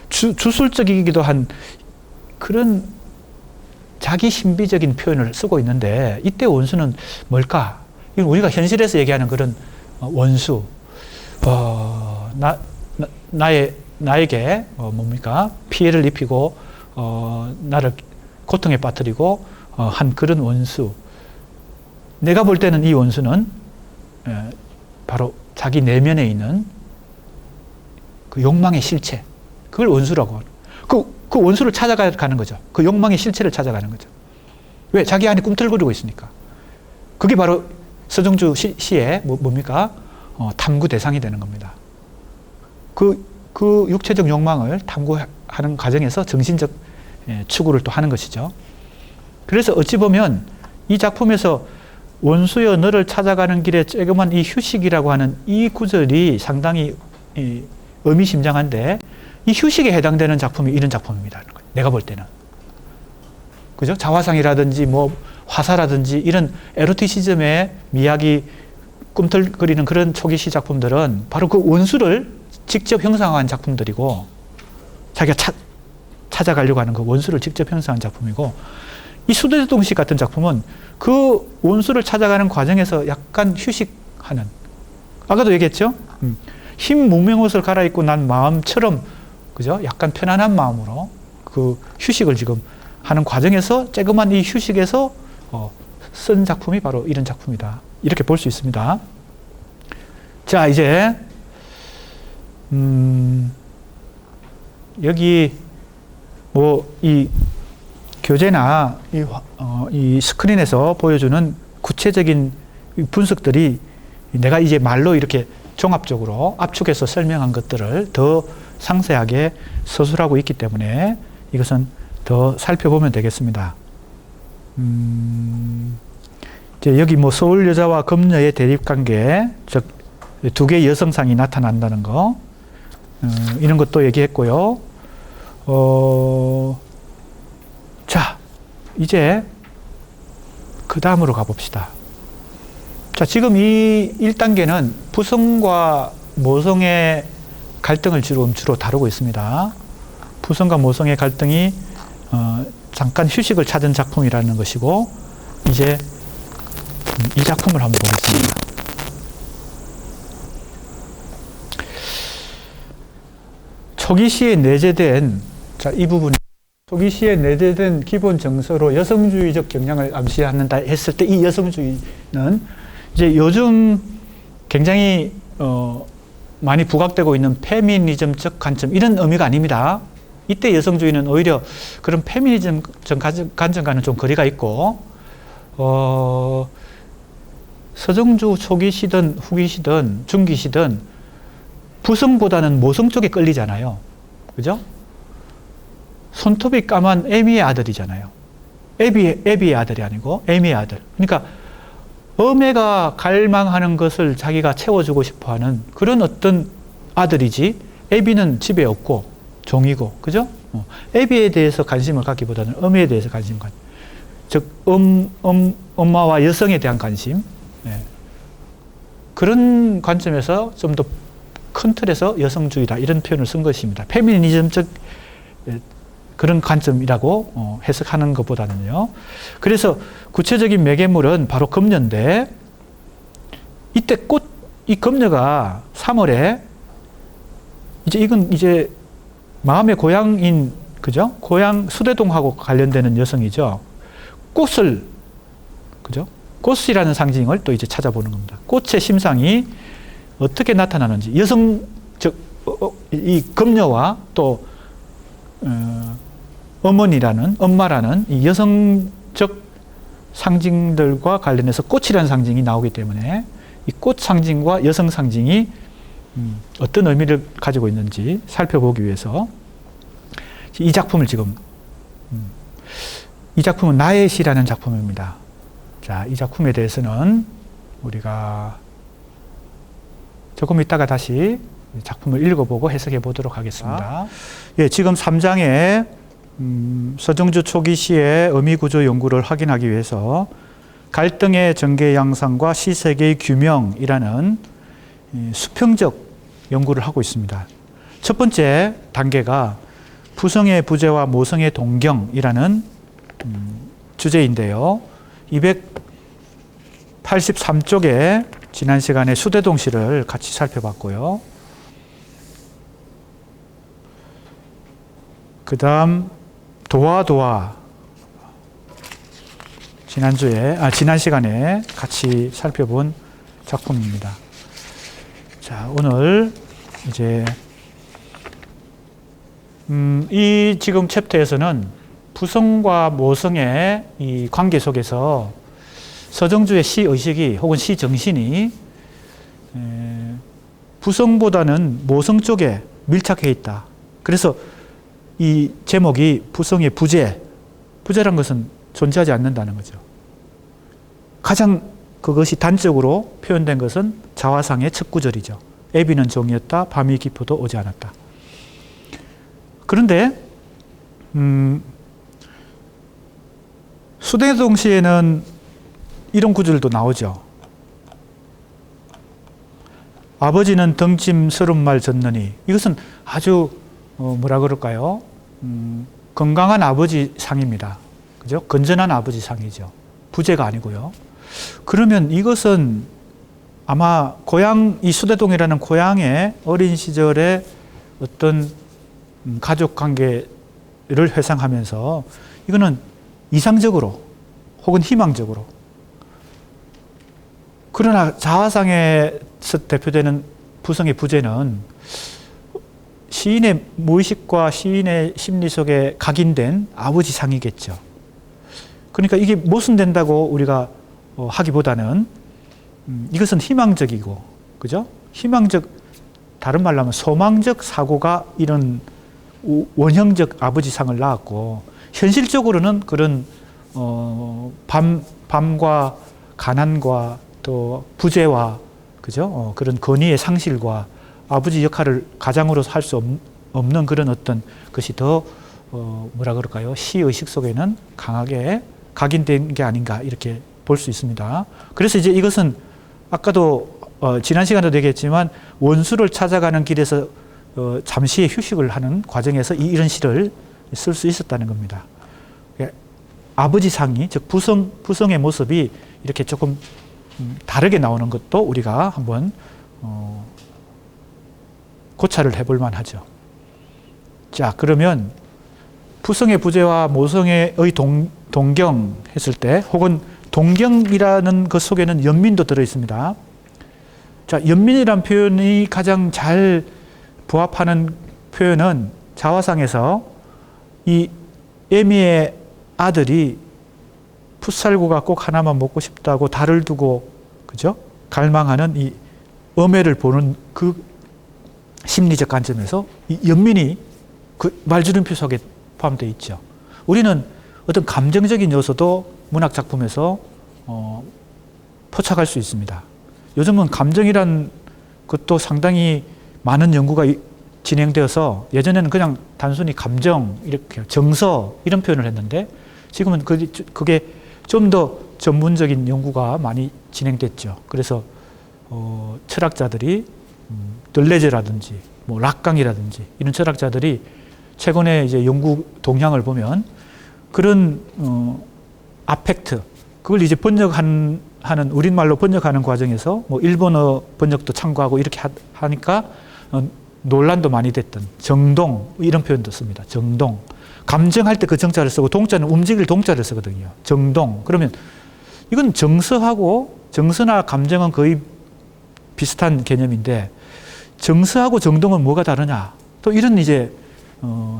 주술적이기도 한 그런 자기 신비적인 표현을 쓰고 있는데 이때 원수는 뭘까? 이건 우리가 현실에서 얘기하는 그런 원수. 나에게 뭡니까? 피해를 입히고 나를 고통에 빠뜨리고 한 그런 원수. 내가 볼 때는 이 원수는 바로 자기 내면에 있는 그 욕망의 실체. 그걸 원수라고 하는. 그 원수를 찾아가는 거죠. 그 욕망의 실체를 찾아가는 거죠. 왜? 자기 안에 꿈틀거리고 있으니까. 그게 바로 서정주 시의 뭡니까? 탐구 대상이 되는 겁니다. 그 육체적 욕망을 탐구하는 과정에서 정신적 추구를 또 하는 것이죠. 그래서 어찌 보면 이 작품에서 원수여 너를 찾아가는 길에 쬐그만 이 휴식이라고 하는 이 구절이 상당히 의미심장한데, 이 휴식에 해당되는 작품이 이런 작품입니다. 내가 볼 때는. 그죠? 자화상이라든지 뭐 화사라든지 이런 에로티시즘의 미학이 꿈틀거리는 그런 초기시 작품들은 바로 그 원수를 직접 형상화한 작품들이고, 자기가 찾아가려고 하는 그 원수를 직접 형상한 작품이고, 이 수대동식 같은 작품은 그 원수를 찾아가는 과정에서 약간 휴식하는, 아까도 얘기했죠? 흰 무명옷을 갈아입고 난 마음처럼, 그죠? 약간 편안한 마음으로 그 휴식을 지금 하는 과정에서 쬐그만 이 휴식에서 쓴 작품이 바로 이런 작품이다. 이렇게 볼 수 있습니다. 자, 이제 여기 뭐 이 교재나 이 스크린에서 보여주는 구체적인 분석들이 내가 이제 말로 이렇게 종합적으로 압축해서 설명한 것들을 더 상세하게 서술하고 있기 때문에 이것은 더 살펴보면 되겠습니다. 이제 여기 뭐 서울 여자와 금녀의 대립관계, 즉 두 개의 여성상이 나타난다는 거, 이런 것도 얘기했고요. 자, 이제 그 다음으로 가봅시다. 자, 지금 이 1단계는 부성과 모성의 갈등을 주로 다루고 있습니다. 부성과 모성의 갈등이 잠깐 휴식을 찾은 작품이라는 것이고, 이제 이 작품을 한번 보겠습니다. 초기시에 내재된, 자, 이 부분, 초기시에 내재된 기본 정서로 여성주의적 경향을 암시한다 했을 때, 이 여성주의는 이제 요즘 굉장히 많이 부각되고 있는 페미니즘적 관점, 이런 의미가 아닙니다. 이때 여성주의는 오히려 그런 페미니즘적 관점과는 좀 거리가 있고, 서정주 초기시든 후기시든 중기시든 부성보다는 모성 쪽에 끌리잖아요. 그죠? 손톱이 까만 에미의 아들이잖아요. 에비의 아들이 아니고 에미의 아들. 그러니까 어메가 갈망하는 것을 자기가 채워주고 싶어하는 그런 어떤 아들이지, 에비는 집에 없고 종이고, 그죠? 에비에 대해서 관심을 갖기보다는 어메에 대해서 관심을 갖, 즉 엄마와 여성에 대한 관심, 네. 그런 관점에서 좀 더 큰 틀에서 여성주의다, 이런 표현을 쓴 것입니다. 페미니즘적 그런 관점이라고 해석하는 것보다는요. 그래서 구체적인 매개물은 바로 금녀인데, 이때 이 금녀가 3월에 이건 이제 마음의 고향인, 그죠? 고향 수대동하고 관련되는 여성이죠. 꽃을, 그죠? 꽃이라는 상징을 또 이제 찾아보는 겁니다. 꽃의 심상이 어떻게 나타나는지, 이 금녀와 또 엄마라는 이 여성적 상징들과 관련해서 꽃이라는 상징이 나오기 때문에 이 꽃 상징과 여성 상징이 어떤 의미를 가지고 있는지 살펴보기 위해서 이 작품을 지금, 이 작품은 나의 시라는 작품입니다. 자, 이 작품에 대해서는 우리가 조금 이따가 다시 작품을 읽어보고 해석해 보도록 하겠습니다. 예, 지금 3장에 서정주 초기 시의 의미구조 연구를 확인하기 위해서 갈등의 전개 양상과 시세계의 규명이라는 수평적 연구를 하고 있습니다. 첫 번째 단계가 부성의 부재와 모성의 동경이라는 주제인데요. 283쪽에 지난 시간에 수대동시를 같이 살펴봤고요. 그 다음 도화 지난 시간에 같이 살펴본 작품입니다. 자, 오늘 이제 이 지금 챕터에서는 부성과 모성의 이 관계 속에서 서정주의 시 의식이 혹은 시 정신이 부성보다는 모성 쪽에 밀착해 있다. 그래서 이 제목이 부성의 부재, 부재란 것은 존재하지 않는다는 거죠. 가장 그것이 단적으로 표현된 것은 자화상의 첫 구절이죠. 애비는 종이었다. 밤이 깊어도 오지 않았다. 그런데 수대동시에는 이런 구절도 나오죠. 아버지는 덩침 30말 졌느니. 이것은 아주 뭐라 그럴까요? 건강한 아버지 상입니다. 그죠? 건전한 아버지 상이죠. 부재가 아니고요. 그러면 이것은 아마 고향, 이 수대동이라는 고향의 어린 시절의 어떤 가족 관계를 회상하면서 이거는 이상적으로 혹은 희망적으로, 그러나 자화상에서 대표되는 부성의 부재는 시인의 무의식과 시인의 심리 속에 각인된 아버지 상이겠죠. 그러니까 이게 모순된다고 우리가 하기보다는 이것은 희망적이고, 그죠? 희망적, 다른 말로 하면 소망적 사고가 이런 원형적 아버지 상을 낳았고, 현실적으로는 그런 밤과 가난과 또 부재와, 그죠? 그런 권위의 상실과 아버지 역할을 가장으로서 할 수 없는 그런 어떤 것이 더 뭐라 그럴까요? 시의식 속에는 강하게 각인된 게 아닌가 이렇게 볼 수 있습니다. 그래서 이제 이것은 아까도 지난 시간에도 얘기했지만 원수를 찾아가는 길에서 잠시의 휴식을 하는 과정에서 이런 시를 쓸 수 있었다는 겁니다. 아버지 상이, 즉 부성의 모습이 이렇게 조금 다르게 나오는 것도 우리가 한번 고찰을 해볼 만하죠. 자, 그러면 부성의 부재와 모성의 동경 했을 때, 혹은 동경이라는 것 속에는 연민도 들어 있습니다. 자, 연민이란 표현이 가장 잘 부합하는 표현은 자화상에서 이 애미의 아들이 풋살구가 꼭 하나만 먹고 싶다고 달을 두고, 그죠? 갈망하는 이 엄해를 보는 그 심리적 관점에서 이 연민이 그 말주름표 속에 포함되어 있죠. 우리는 어떤 감정적인 요소도 문학 작품에서 포착할 수 있습니다. 요즘은 감정이란 것도 상당히 많은 연구가 진행되어서, 예전에는 그냥 단순히 감정, 이렇게 정서 이런 표현을 했는데, 지금은 그게 좀 더 전문적인 연구가 많이 진행됐죠. 그래서 철학자들이 들레즈라든지 뭐 락강이라든지 이런 철학자들이 최근에 이제 연구 동향을 보면 그런 아펙트, 그걸 이제 번역하는 우리말로 번역하는 과정에서 뭐 일본어 번역도 참고하고 이렇게 하니까 논란도 많이 됐던 정동, 이런 표현도 씁니다. 정동. 감정할 때 그 정자를 쓰고, 동자는 움직일 동자를 쓰거든요. 정동. 그러면 이건 정서나 감정은 거의 비슷한 개념인데, 정서하고 정동은 뭐가 다르냐? 또 이런 이제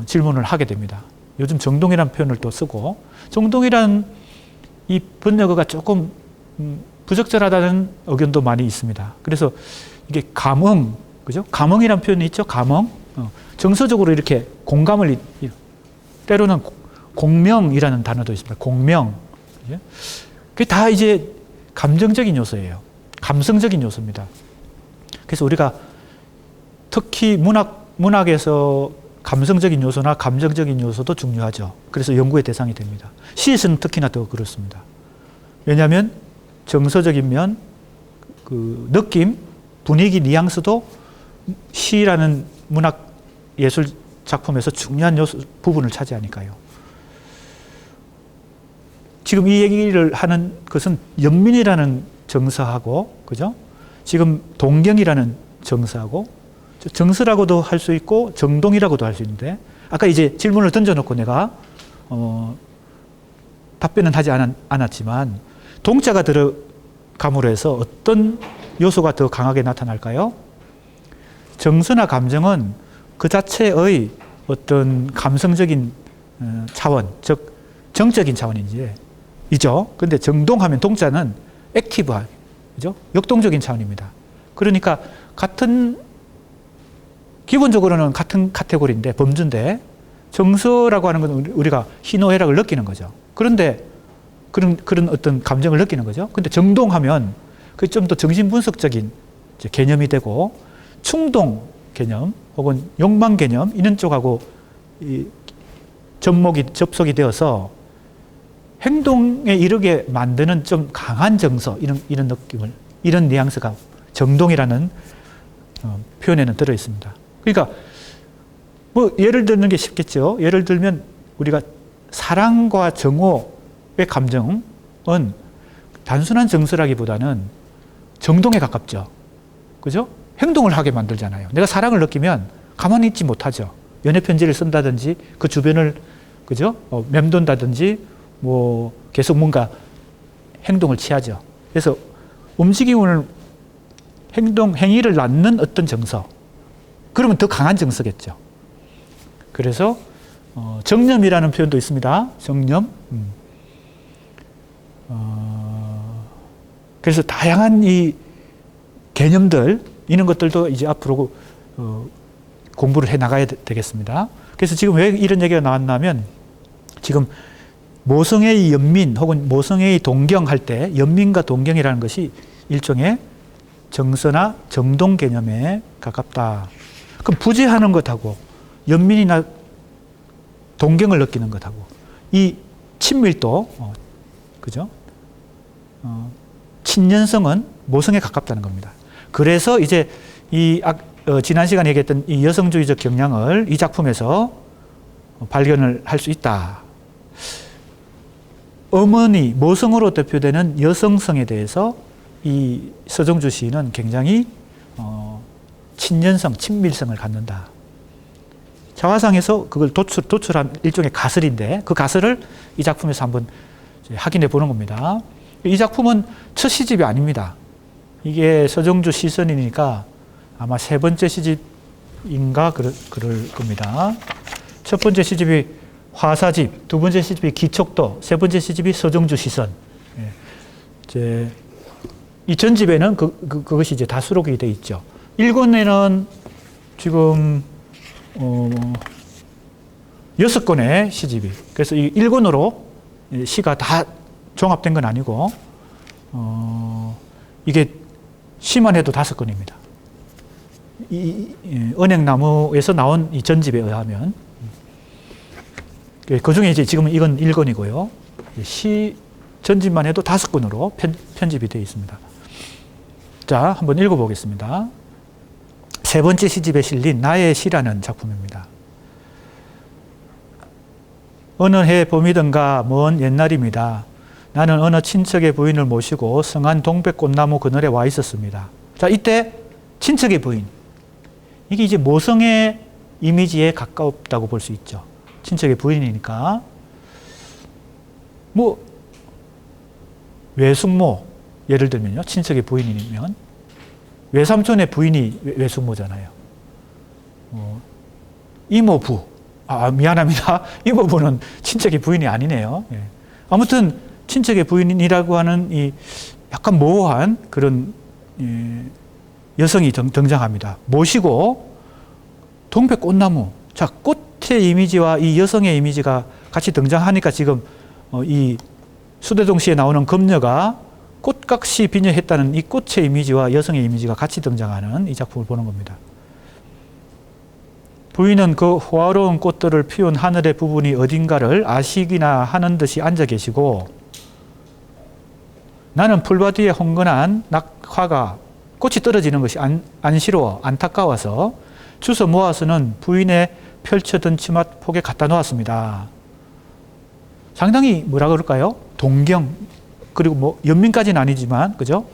질문을 하게 됩니다. 요즘 정동이라는 표현을 또 쓰고, 정동이란 이 번역어가 조금 부적절하다는 의견도 많이 있습니다. 그래서 이게 감흥, 그죠? 감흥이라는 표현이 있죠. 감흥. 정서적으로 이렇게 공감을, 때로는 공명이라는 단어도 있습니다. 공명. 그게 다 이제 감정적인 요소예요. 감성적인 요소입니다. 그래서 우리가 특히 문학에서 감성적인 요소나 감정적인 요소도 중요하죠. 그래서 연구의 대상이 됩니다. 시에서는 특히나 더 그렇습니다. 왜냐하면 정서적인 면, 그 느낌, 분위기, 뉘앙스도 시라는 문학 예술 작품에서 중요한 부분을 차지하니까요. 지금 이 얘기를 하는 것은 연민이라는 정서하고, 그죠? 지금 동경이라는 정서하고, 정서라고도 할 수 있고 정동이라고도 할 수 있는데, 아까 이제 질문을 던져놓고 내가 답변은 하지 않았지만, 동자가 들어감으로 해서 어떤 요소가 더 강하게 나타날까요? 정서나 감정은 그 자체의 어떤 감성적인 차원, 즉 정적인 차원이죠. 그런데 정동하면 동자는 액티브하게, 그죠? 역동적인 차원입니다. 그러니까 기본적으로는 같은 카테고리인데, 범주인데, 정서라고 하는 건 우리가 희노애락을 느끼는 거죠. 그런데 그런 어떤 감정을 느끼는 거죠. 근데 정동하면 그게 좀 더 정신분석적인 개념이 되고, 충동 개념 혹은 욕망 개념 이런 쪽하고 접속이 되어서 행동에 이르게 만드는 좀 강한 정서, 이런 느낌을, 이런 뉘앙스가 정동이라는 표현에는 들어 있습니다. 그러니까 뭐 예를 드는 게 쉽겠죠. 예를 들면 우리가 사랑과 정오의 감정은 단순한 정서라기보다는 정동에 가깝죠. 그죠? 행동을 하게 만들잖아요. 내가 사랑을 느끼면 가만히 있지 못하죠. 연애 편지를 쓴다든지 그 주변을, 그죠? 맴돈다든지 뭐 계속 뭔가 행동을 취하죠. 그래서 움직임을 행위를 낳는 어떤 정서. 그러면 더 강한 정서겠죠. 그래서 정념이라는 표현도 있습니다. 정념. 그래서 다양한 이 개념들, 이런 것들도 이제 앞으로 공부를 해 나가야 되겠습니다. 그래서 지금 왜 이런 얘기가 나왔냐면, 지금 모성애의 연민 혹은 모성애의 동경할 때 연민과 동경이라는 것이 일종의 정서나 정동 개념에 가깝다. 그럼 부재하는 것하고 연민이나 동경을 느끼는 것하고 이 친밀도, 그죠? 친연성은 모성에 가깝다는 겁니다. 그래서 이제 지난 시간에 얘기했던 이 여성주의적 경향을 이 작품에서 발견을 할 수 있다. 어머니, 모성으로 대표되는 여성성에 대해서 이 서정주 시인은 굉장히 친연성, 친밀성을 갖는다. 자화상에서 그걸 도출한 일종의 가설인데, 그 가설을 이 작품에서 한번 확인해 보는 겁니다. 이 작품은 첫 시집이 아닙니다. 이게 서정주 시선이니까 아마 세 번째 시집인가 그럴 겁니다. 첫 번째 시집이 화사집, 두 번째 시집이 기촉도, 세 번째 시집이 서정주 시선. 이제 이 전집에는 그것이 이제 다 수록이 되어 있죠. 1권에는 지금 6권의 시집이, 그래서 이 1권으로 시가 다 종합된 건 아니고, 이게 시만 해도 5권입니다. 은행나무에서 나온 이 전집에 의하면, 그 중에 이제 지금 이건 1권이고요. 시 전집만 해도 5권으로 편집이 되어 있습니다. 자, 한번 읽어보겠습니다. 세 번째 시집에 실린 나의 시라는 작품입니다. 어느 해 봄이든가 먼 옛날입니다. 나는 어느 친척의 부인을 모시고 성안 동백꽃나무 그늘에 와 있었습니다. 자, 이때 친척의 부인. 이게 이제 모성의 이미지에 가깝다고 볼 수 있죠. 친척의 부인이니까. 뭐, 외숙모, 예를 들면요. 친척의 부인이면 외삼촌의 부인이 외숙모잖아요. 이모부. 미안합니다. 이모부는 친척의 부인이 아니네요. 예. 아무튼 친척의 부인이라고 하는 이 약간 모호한 그런 여성이 등장합니다. 모시고 동백꽃나무. 자, 꽃의 이미지와 이 여성의 이미지가 같이 등장하니까 지금 이 수대동시에 나오는 금녀가 꽃같이 비녀했다는 이 꽃의 이미지와 여성의 이미지가 같이 등장하는 이 작품을 보는 겁니다. 부인은 그 호화로운 꽃들을 피운 하늘의 부분이 어딘가를 아시기나 하는 듯이 앉아 계시고, 나는 풀밭 위에 홍건한 낙화가 꽃이 떨어지는 것이 안쓰러워 안타까워서 주워 모아서는 부인의 펼쳐둔 치마 폭에 갖다 놓았습니다. 상당히 뭐라 그럴까요? 동경, 그리고 뭐 연민까지는 아니지만, 그죠?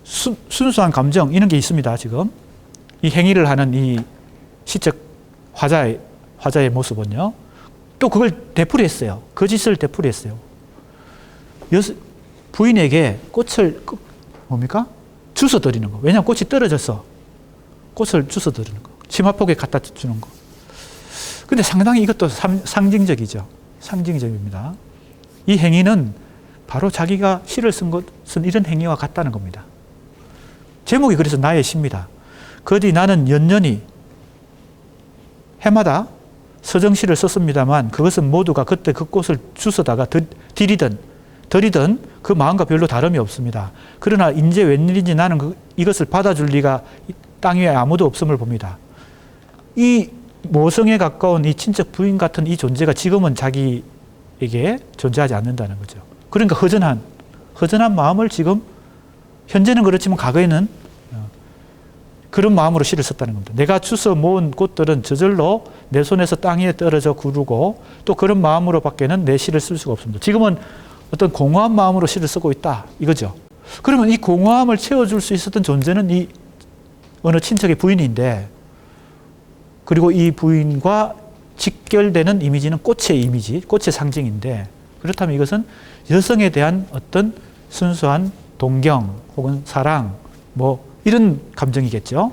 순수한 감정, 이런 게 있습니다. 지금 이 행위를 하는 이 시적 화자의 모습은요. 또 그걸 되풀이했어요. 그 짓을 되풀이했어요. 부인에게 꽃을 뭡니까? 주워 드리는 거. 왜냐하면 꽃이 떨어져서 꽃을 주워 드리는 거. 치마폭에 갖다 주는 거. 근데 상당히 이것도 상징적이죠. 상징적입니다. 이 행위는 바로 자기가 시를 쓴 것은 이런 행위와 같다는 겁니다. 제목이 그래서 나의 시입니다. 거디 나는 연년이 해마다 서정시를 썼습니다만 그것은 모두가 그때 그 꽃을 주워다가 들이든 그 마음과 별로 다름이 없습니다. 그러나 이제 웬일인지 나는 이것을 받아줄 리가 땅 위에 아무도 없음을 봅니다. 이 모성에 가까운 이 친척 부인 같은 이 존재가 지금은 자기에게 존재하지 않는다는 거죠. 그러니까 허전한 마음을 지금 현재는 그렇지만 과거에는 그런 마음으로 시를 썼다는 겁니다. 내가 주워 모은 꽃들은 저절로 내 손에서 땅 위에 떨어져 구르고 또 그런 마음으로 밖에는 내 시를 쓸 수가 없습니다. 지금은 어떤 공허한 마음으로 시를 쓰고 있다 이거죠. 그러면 이 공허함을 채워줄 수 있었던 존재는 이 어느 친척의 부인인데, 그리고 이 부인과 직결되는 이미지는 꽃의 이미지, 꽃의 상징인데, 그렇다면 이것은 여성에 대한 어떤 순수한 동경 혹은 사랑 뭐 이런 감정이겠죠.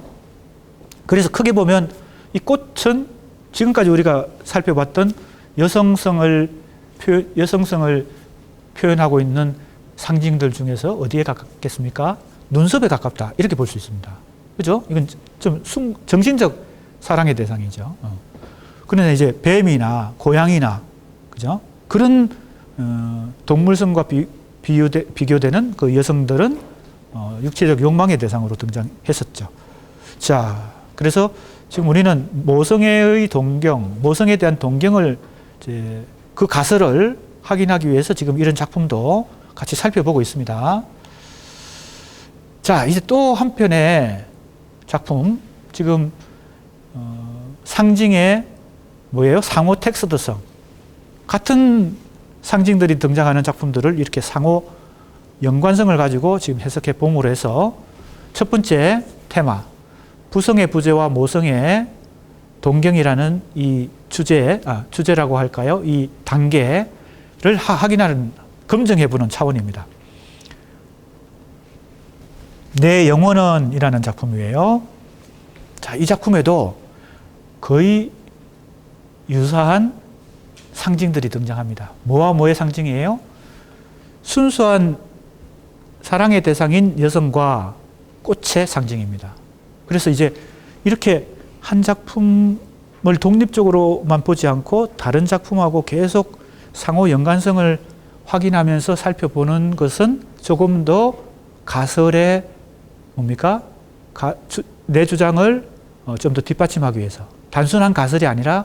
그래서 크게 보면 이 꽃은 지금까지 우리가 살펴봤던 여성성을 표현하고 있는 상징들 중에서 어디에 가깝겠습니까? 눈썹에 가깝다 이렇게 볼 수 있습니다. 그죠? 이건 좀 정신적 사랑의 대상이죠. 그러나 이제 뱀이나 고양이나 그죠? 그런 동물성과 비교되는 그 여성들은 육체적 욕망의 대상으로 등장했었죠. 자, 그래서 지금 우리는 모성애의 동경, 모성에 대한 동경을 이제 그 가설을 확인하기 위해서 지금 이런 작품도 같이 살펴보고 있습니다. 자, 이제 또 한편의 작품, 지금 상징의 뭐예요? 상호 텍스트성. 같은 상징들이 등장하는 작품들을 이렇게 상호 연관성을 가지고 지금 해석해 봄으로 해서 첫 번째 테마, 부성의 부재와 모성의 동경이라는 이 주제라고 할까요? 이 단계를 확인하는, 검증해보는 차원입니다. 내 영혼은 이라는 작품이에요. 자, 이 작품에도 거의 유사한 상징들이 등장합니다. 뭐와 뭐의 상징이에요? 순수한 사랑의 대상인 여성과 꽃의 상징입니다. 그래서 이제 이렇게 한 작품을 독립적으로만 보지 않고 다른 작품하고 계속 상호 연관성을 확인하면서 살펴보는 것은 조금 더 가설의 뭡니까? 내 주장을 좀 더 뒷받침하기 위해서, 단순한 가설이 아니라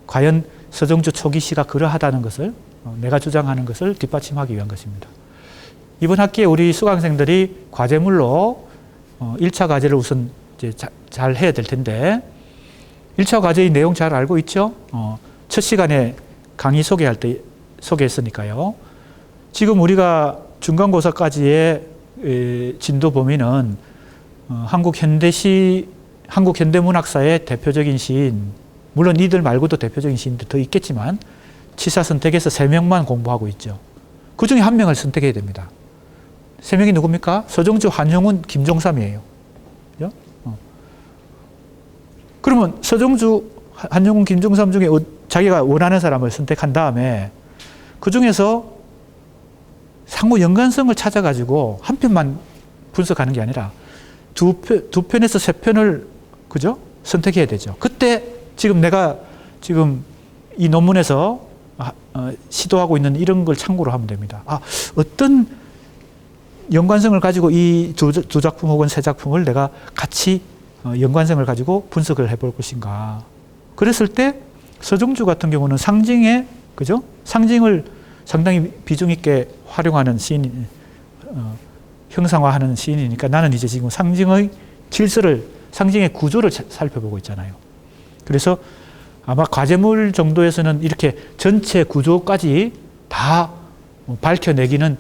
과연 서정주 초기 시가 그러하다는 것을, 내가 주장하는 것을 뒷받침하기 위한 것입니다. 이번 학기에 우리 수강생들이 과제물로 1차 과제를 우선 이제 잘 해야 될 텐데, 1차 과제의 내용 잘 알고 있죠? 첫 시간에 강의 소개할 때 소개했으니까요. 지금 우리가 중간고사까지의 진도 범위는 한국 현대문학사의 대표적인 시인, 물론 이들 말고도 대표적인 시인도 더 있겠지만 치사 선택에서 3명만 공부하고 있죠. 그 중에 1명을 선택해야 됩니다. 3명이 누굽니까? 서정주, 한용운, 김종삼이에요. 그죠? 그러면 서정주, 한용운, 김종삼 중에 자기가 원하는 사람을 선택한 다음에 그 중에서 상호 연관성을 찾아가지고 한 편만 분석하는 게 아니라 두 편에서 3편을 그죠? 선택해야 되죠. 그때 지금 내가 지금 이 논문에서 시도하고 있는 이런 걸 참고로 하면 됩니다. 어떤 연관성을 가지고 이 두 작품 혹은 3작품을 내가 같이 연관성을 가지고 분석을 해볼 것인가. 그랬을 때 서정주 같은 경우는 상징의 그죠? 상징을 상당히 비중 있게 활용하는 시인, 형상화하는 시인이니까 나는 이제 지금 상징의 질서를, 상징의 구조를 살펴보고 있잖아요. 그래서 아마 과제물 정도에서는 이렇게 전체 구조까지 다 밝혀내기는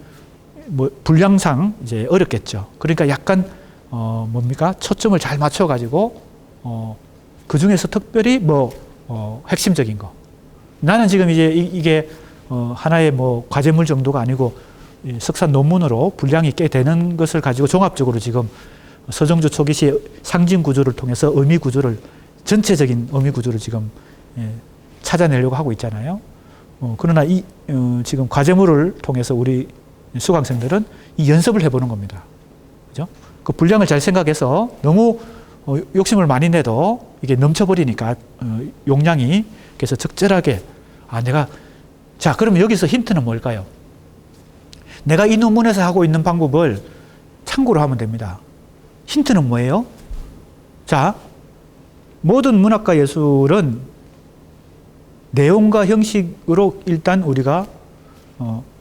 뭐 분량상 이제 어렵겠죠. 그러니까 약간 뭡니까? 초점을 잘 맞춰가지고 그 중에서 특별히 핵심적인 거. 나는 지금 이제 이게 하나의 과제물 정도가 아니고 석사 논문으로 분량이 꽤 되는 것을 가지고 종합적으로 지금 서정주 초기 시의 상징 구조를 통해서 의미 구조를, 전체적인 의미 구조를 지금 찾아내려고 하고 있잖아요. 그러나 지금 과제물을 통해서 우리 수강생들은 이 연습을 해보는 겁니다. 그죠? 그 분량을 잘 생각해서 너무 욕심을 많이 내도 이게 넘쳐버리니까 용량이 그래서 적절하게 자, 그러면 여기서 힌트는 뭘까요? 내가 이 논문에서 하고 있는 방법을 참고로 하면 됩니다. 힌트는 뭐예요? 자, 모든 문학과 예술은 내용과 형식으로 일단 우리가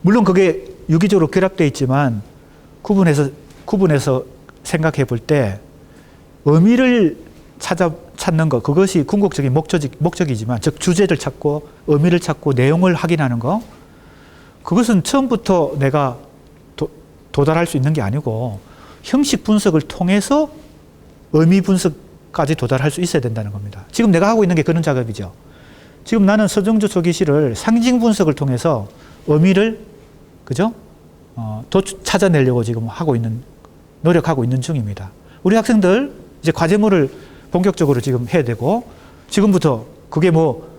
물론 그게 유기적으로 결합되어 있지만 구분해서 생각해 볼 때 의미를 찾는 것, 그것이 궁극적인 목적이지만, 즉 주제를 찾고 의미를 찾고 내용을 확인하는 것, 그것은 처음부터 내가 도달할 수 있는 게 아니고 형식 분석을 통해서 의미 분석까지 도달할 수 있어야 된다는 겁니다. 지금 내가 하고 있는 게 그런 작업이죠. 지금 나는 서정주 초기시를 상징 분석을 통해서 의미를 그죠? 찾아내려고 지금 노력하고 있는 중입니다. 우리 학생들 이제 과제물을 본격적으로 지금 해야 되고, 지금부터 그게 뭐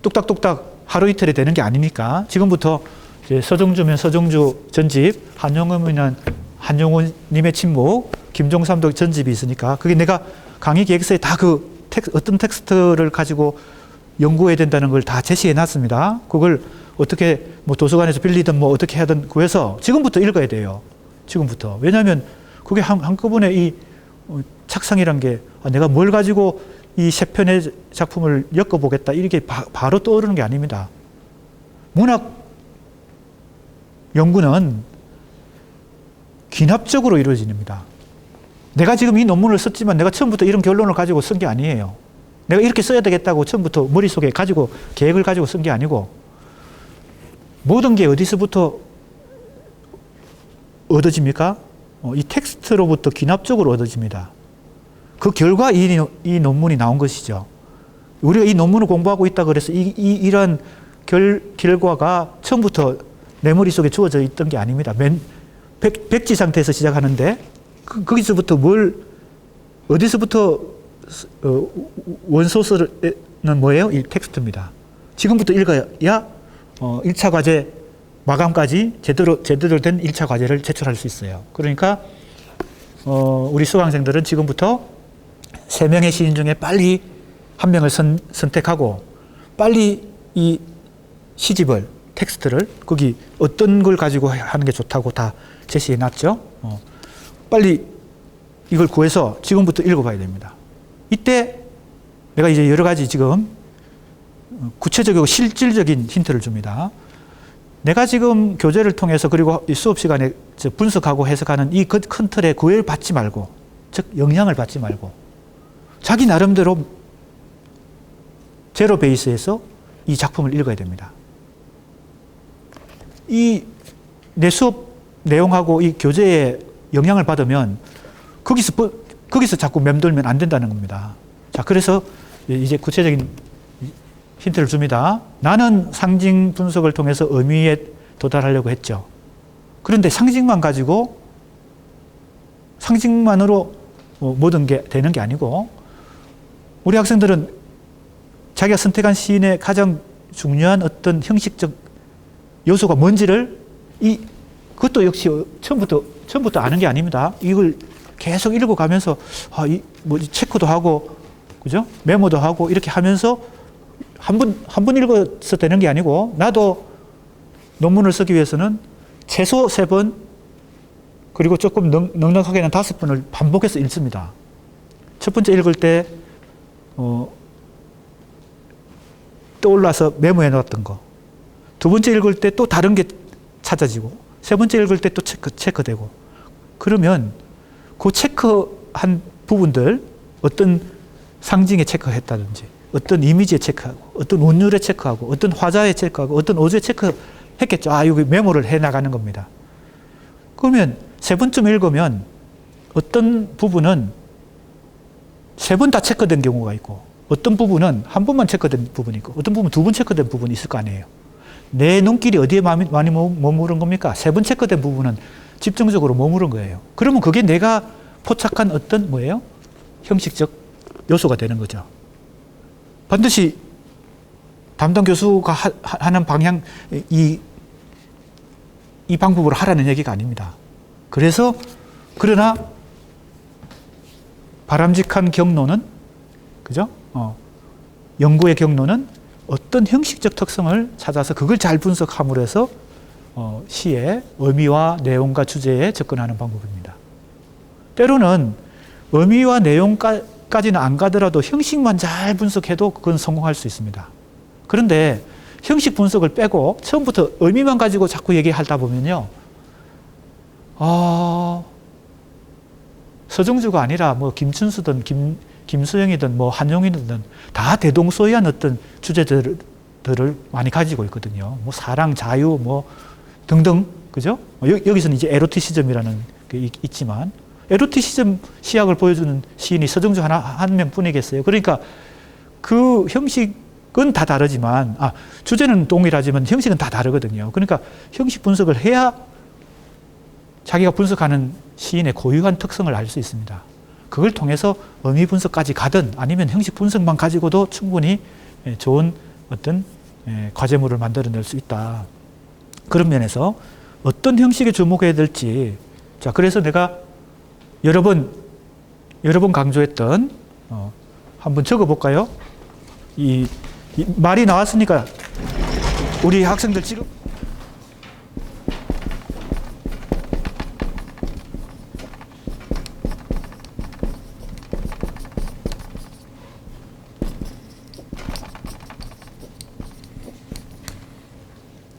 뚝딱뚝딱 하루 이틀에 되는 게 아니니까 지금부터 이제 서정주면 서정주 전집, 한용음이면 한용운님의 침묵, 김종삼도 전집이 있으니까 그게 내가 강의 계획서에 다 어떤 텍스트를 가지고 연구해야 된다는 걸 다 제시해 놨습니다. 그걸 어떻게 뭐 도서관에서 빌리든 뭐 어떻게 하든 구해서 지금부터 읽어야 돼요. 지금부터. 왜냐하면 그게 한꺼번에 이 착상이란 게 내가 뭘 가지고 이 세 편의 작품을 엮어보겠다 이렇게 바로 떠오르는 게 아닙니다. 문학 연구는 귀납적으로 이루어집니다. 내가 지금 이 논문을 썼지만 내가 처음부터 이런 결론을 가지고 쓴 게 아니에요. 내가 이렇게 써야 되겠다고 처음부터 머릿속에 계획을 가지고 쓴 게 아니고, 모든 게 어디서부터 얻어집니까? 이 텍스트로부터 귀납적으로 얻어집니다. 그 결과 이 논문이 나온 것이죠. 우리가 이 논문을 공부하고 있다 그래서 이런 결과가 처음부터 내 머릿속에 주어져 있던 게 아닙니다. 백지 상태에서 시작하는데 거기서부터 어디서부터 원소스는 뭐예요? 이 텍스트입니다. 지금부터 읽어야 1차 과제 마감까지 제대로 된 1차 과제를 제출할 수 있어요. 그러니까 우리 수강생들은 지금부터 3명의 시인 중에 빨리 한 명을 선택하고 빨리 이 시집을, 텍스트를 거기 어떤 걸 가지고 하는 게 좋다고 다 제시해 놨죠. 빨리 이걸 구해서 지금부터 읽어봐야 됩니다. 이때 내가 이제 여러 가지 지금 구체적이고 실질적인 힌트를 줍니다. 내가 지금 교재를 통해서 그리고 이 수업 시간에 분석하고 해석하는 이 큰 틀에 구애받지 말고, 즉 영향을 받지 말고 자기 나름대로 제로 베이스에서 이 작품을 읽어야 됩니다. 이 내 수업 내용하고 이 교재에 영향을 받으면 거기서 자꾸 맴돌면 안 된다는 겁니다. 자, 그래서 이제 구체적인 힌트를 줍니다. 나는 상징 분석을 통해서 의미에 도달하려고 했죠. 그런데 상징만으로 모든 게 되는 게 아니고, 우리 학생들은 자기가 선택한 시인의 가장 중요한 어떤 형식적 요소가 뭔지를 그것도 역시 처음부터 아는 게 아닙니다. 이걸 계속 읽어가면서 체크도 하고, 그죠? 메모도 하고 이렇게 하면서 한 번 읽어서 되는 게 아니고, 나도 논문을 쓰기 위해서는 최소 3번, 그리고 조금 넉넉하게는 5번을 반복해서 읽습니다. 첫 번째 읽을 때 떠올라서 메모해 놓았던 거, 두 번째 읽을 때 또 다른 게 찾아지고, 세 번째 읽을 때 또 체크되고, 그러면 그 체크한 부분들, 어떤 상징에 체크했다든지, 어떤 이미지에 체크하고, 어떤 운율에 체크하고, 어떤 화자에 체크하고, 어떤 어조에 체크했겠죠. 여기 메모를 해 나가는 겁니다. 그러면 3번쯤 읽으면 어떤 부분은 3번 다 체크된 경우가 있고, 어떤 부분은 한 번만 체크된 부분이 있고, 어떤 부분은 2번 체크된 부분이 있을 거 아니에요. 내 눈길이 어디에 많이 머무른 겁니까? 3번 체크된 부분은 집중적으로 머무른 거예요. 그러면 그게 내가 포착한 어떤 형식적 요소가 되는 거죠. 반드시 담당 교수가 하는 방향, 이 방법으로 하라는 얘기가 아닙니다. 그러나 바람직한 경로는, 그죠? 연구의 경로는 어떤 형식적 특성을 찾아서 그걸 잘 분석함으로 해서 시의 의미와 내용과 주제에 접근하는 방법입니다. 때로는 의미와 내용까지는 안 가더라도 형식만 잘 분석해도 그건 성공할 수 있습니다. 그런데 형식 분석을 빼고 처음부터 의미만 가지고 자꾸 얘기하다 보면요, 서정주가 아니라 뭐 김춘수든 김수영이든 뭐 한용이든 다 대동소이한 어떤 주제들을 많이 가지고 있거든요. 뭐 사랑, 자유, 뭐 등등, 그죠? 여기서는 이제 에로티시즘이라는 게 있지만, 에로티시즘 시학을 보여주는 시인이 서정주 한 명뿐이겠어요. 그러니까 그 형식은 다 다르지만, 주제는 동일하지만 형식은 다 다르거든요. 그러니까 형식 분석을 해야 자기가 분석하는 시인의 고유한 특성을 알 수 있습니다. 그걸 통해서 의미 분석까지 가든 아니면 형식 분석만 가지고도 충분히 좋은 어떤 과제물을 만들어낼 수 있다. 그런 면에서 어떤 형식에 주목해야 될지, 자, 그래서 내가 여러 번 강조했던, 한번 적어볼까요? 이 말이 나왔으니까 우리 학생들 지금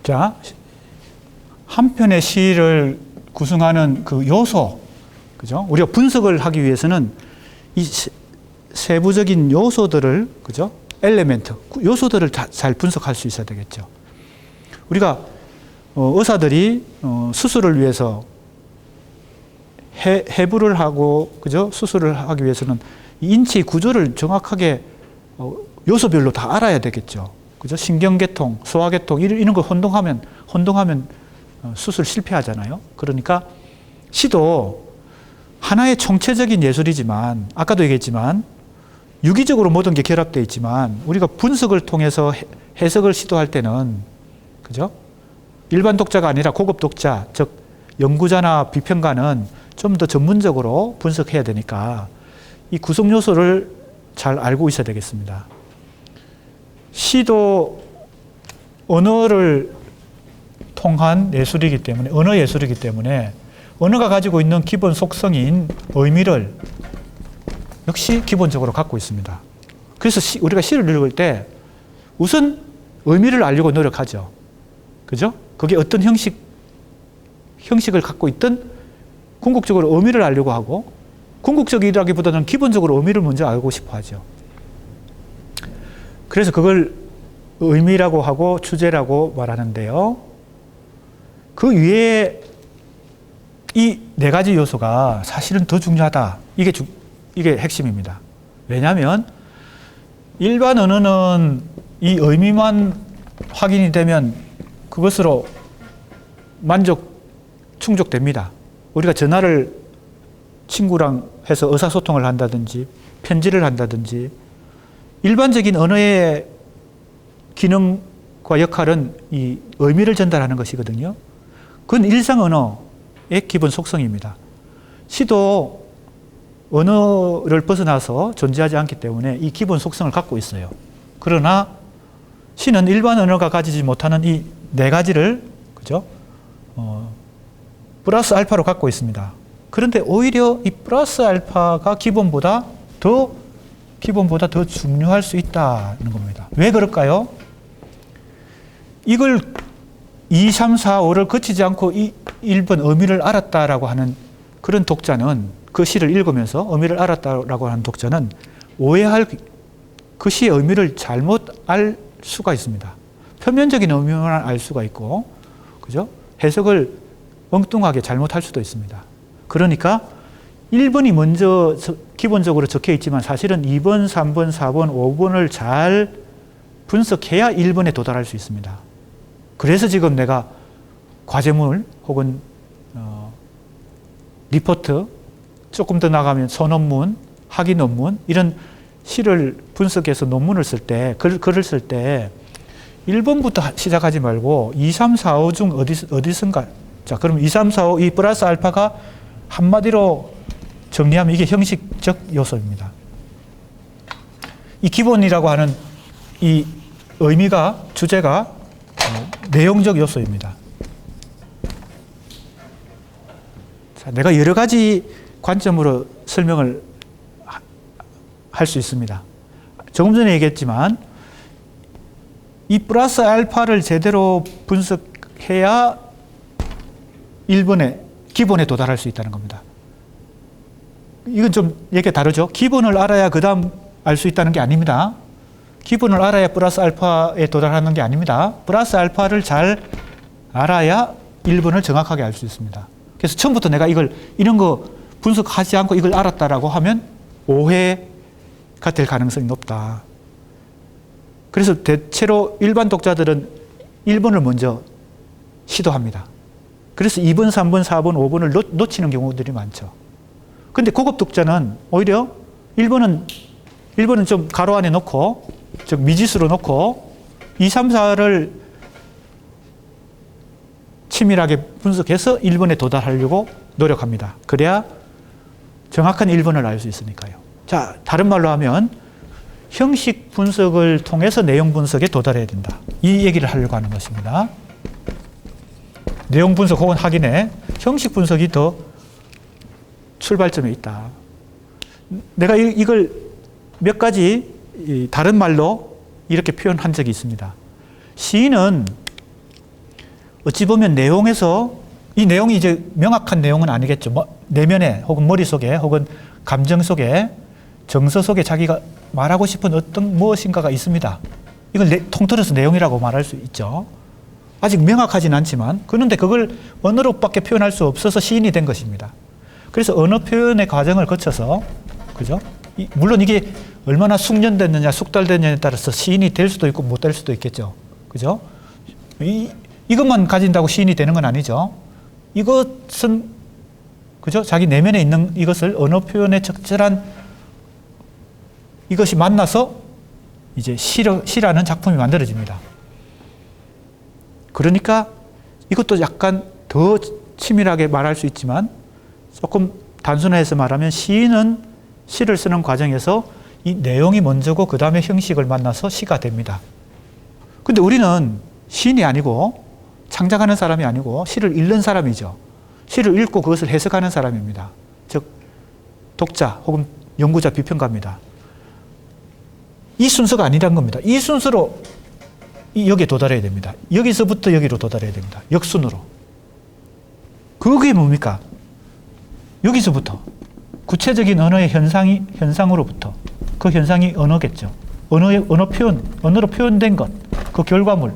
자, 한 편의 시를 구성하는 그 요소, 그죠? 우리가 분석을 하기 위해서는 이 세부적인 요소들을, 그죠? 엘리멘트, 요소들을 잘 분석할 수 있어야 되겠죠. 우리가 의사들이 수술을 위해서 해부를 하고, 그죠? 수술을 하기 위해서는 인체의 구조를 정확하게 요소별로 다 알아야 되겠죠. 그죠? 신경계통, 소화계통, 이런 거 혼동하면 수술 실패하잖아요. 그러니까 시도 하나의 총체적인 예술이지만, 아까도 얘기했지만, 유기적으로 모든 게 결합되어 있지만, 우리가 분석을 통해서 해석을 시도할 때는, 그죠? 일반 독자가 아니라 고급 독자, 즉, 연구자나 비평가는 좀 더 전문적으로 분석해야 되니까, 이 구성 요소를 잘 알고 있어야 되겠습니다. 시도 언어를 통한 예술이기 때문에, 언어 예술이기 때문에, 언어가 가지고 있는 기본 속성인 의미를 역시 기본적으로 갖고 있습니다. 그래서 우리가 시를 읽을 때 우선 의미를 알려고 노력하죠. 그죠? 그게 어떤 형식을 갖고 있든 궁극적으로 의미를 알려고 하고, 궁극적이라기보다는 기본적으로 의미를 먼저 알고 싶어 하죠. 그래서 그걸 의미라고 하고 주제라고 말하는데요. 그 위에 이 네 가지 요소가 사실은 더 중요하다. 이게 핵심입니다. 왜냐하면 일반 언어는 이 의미만 확인이 되면 그것으로 충족됩니다. 우리가 전화를 친구랑 해서 의사소통을 한다든지 편지를 한다든지, 일반적인 언어의 기능과 역할은 이 의미를 전달하는 것이거든요. 그건 일상 언어의 기본 속성입니다. 시도 언어를 벗어나서 존재하지 않기 때문에 이 기본 속성을 갖고 있어요. 그러나 시는 일반 언어가 가지지 못하는 이 네 가지를, 그죠? 플러스 알파로 갖고 있습니다. 그런데 오히려 이 플러스 알파가 기본보다 더 중요할 수 있다는 겁니다. 왜 그럴까요? 이걸 2, 3, 4, 5를 거치지 않고 1번 의미를 알았다라고 하는 그런 독자는, 그 시를 읽으면서 의미를 알았다라고 하는 독자는 오해할, 그 시의 의미를 잘못 알 수가 있습니다. 표면적인 의미만 알 수가 있고, 그죠? 해석을 엉뚱하게 잘못할 수도 있습니다. 그러니까 1번이 먼저 기본적으로 적혀 있지만 사실은 2번, 3번, 4번, 5번을 잘 분석해야 1번에 도달할 수 있습니다. 그래서 지금 내가 과제물 혹은 리포트, 조금 더 나가면 소논문, 학위 논문, 이런 시를 분석해서 논문을 쓸 때, 글을 쓸 때 1번부터 시작하지 말고 2, 3, 4, 5 중 어디선가. 자, 그럼 2, 3, 4, 5 이 플러스 알파가 한마디로 정리하면 이게 형식적 요소입니다. 이 기본이라고 하는 이 의미가, 주제가 내용적 요소입니다. 자, 내가 여러 가지 관점으로 설명을 할 수 있습니다. 조금 전에 얘기했지만 이 플러스 알파를 제대로 분석해야 1번의 기본에 도달할 수 있다는 겁니다. 이건 좀 얘기가 다르죠. 기본을 알아야 그 다음 알 수 있다는 게 아닙니다. 기본을 알아야 플러스 알파에 도달하는 게 아닙니다. 플러스 알파를 잘 알아야 1번을 정확하게 알 수 있습니다. 그래서 처음부터 내가 이런 거 분석하지 않고 이걸 알았다라고 하면 오해가 될 가능성이 높다. 그래서 대체로 일반 독자들은 1번을 먼저 시도합니다. 그래서 2번, 3번, 4번, 5번을 놓치는 경우들이 많죠. 근데 고급 독자는 오히려 1번은 좀 가로 안에 놓고, 즉 미지수로 놓고 2, 3, 4를 치밀하게 분석해서 1번에 도달하려고 노력합니다. 그래야 정확한 1번을 알 수 있으니까요. 자, 다른 말로 하면 형식 분석을 통해서 내용 분석에 도달해야 된다. 이 얘기를 하려고 하는 것입니다. 내용 분석 혹은 확인에 형식 분석이 더 출발점에 있다. 내가 이걸 몇 가지 다른 말로 이렇게 표현한 적이 있습니다. 시인은 어찌 보면 내용에서, 이 내용이 이제 명확한 내용은 아니겠죠. 내면에 혹은 머릿속에 혹은 감정 속에, 정서 속에 자기가 말하고 싶은 어떤 무엇인가가 있습니다. 이걸 통틀어서 내용이라고 말할 수 있죠. 아직 명확하진 않지만, 그런데 그걸 언어로밖에 표현할 수 없어서 시인이 된 것입니다. 그래서 언어 표현의 과정을 거쳐서, 그죠? 물론 이게 얼마나 숙련됐느냐, 숙달됐느냐에 따라서 시인이 될 수도 있고 못 될 수도 있겠죠. 그죠? 이것만 가진다고 시인이 되는 건 아니죠. 이것은, 그죠? 자기 내면에 있는 이것을 언어 표현에 적절한 이것이 만나서 이제 시라는 작품이 만들어집니다. 그러니까 이것도 약간 더 치밀하게 말할 수 있지만 조금 단순화해서 말하면 시인은 시를 쓰는 과정에서 이 내용이 먼저고 그 다음에 형식을 만나서 시가 됩니다. 근데 우리는 시인이 아니고 창작하는 사람이 아니고 시를 읽는 사람이죠. 시를 읽고 그것을 해석하는 사람입니다. 즉 독자 혹은 연구자, 비평가입니다. 이 순서가 아니란 겁니다. 이 순서로 여기에 도달해야 됩니다. 여기서부터 여기로 도달해야 됩니다. 역순으로. 그게 뭡니까? 여기서부터 구체적인 언어의 현상으로부터, 그 현상이 언어겠죠. 언어로 표현된 것, 그 결과물,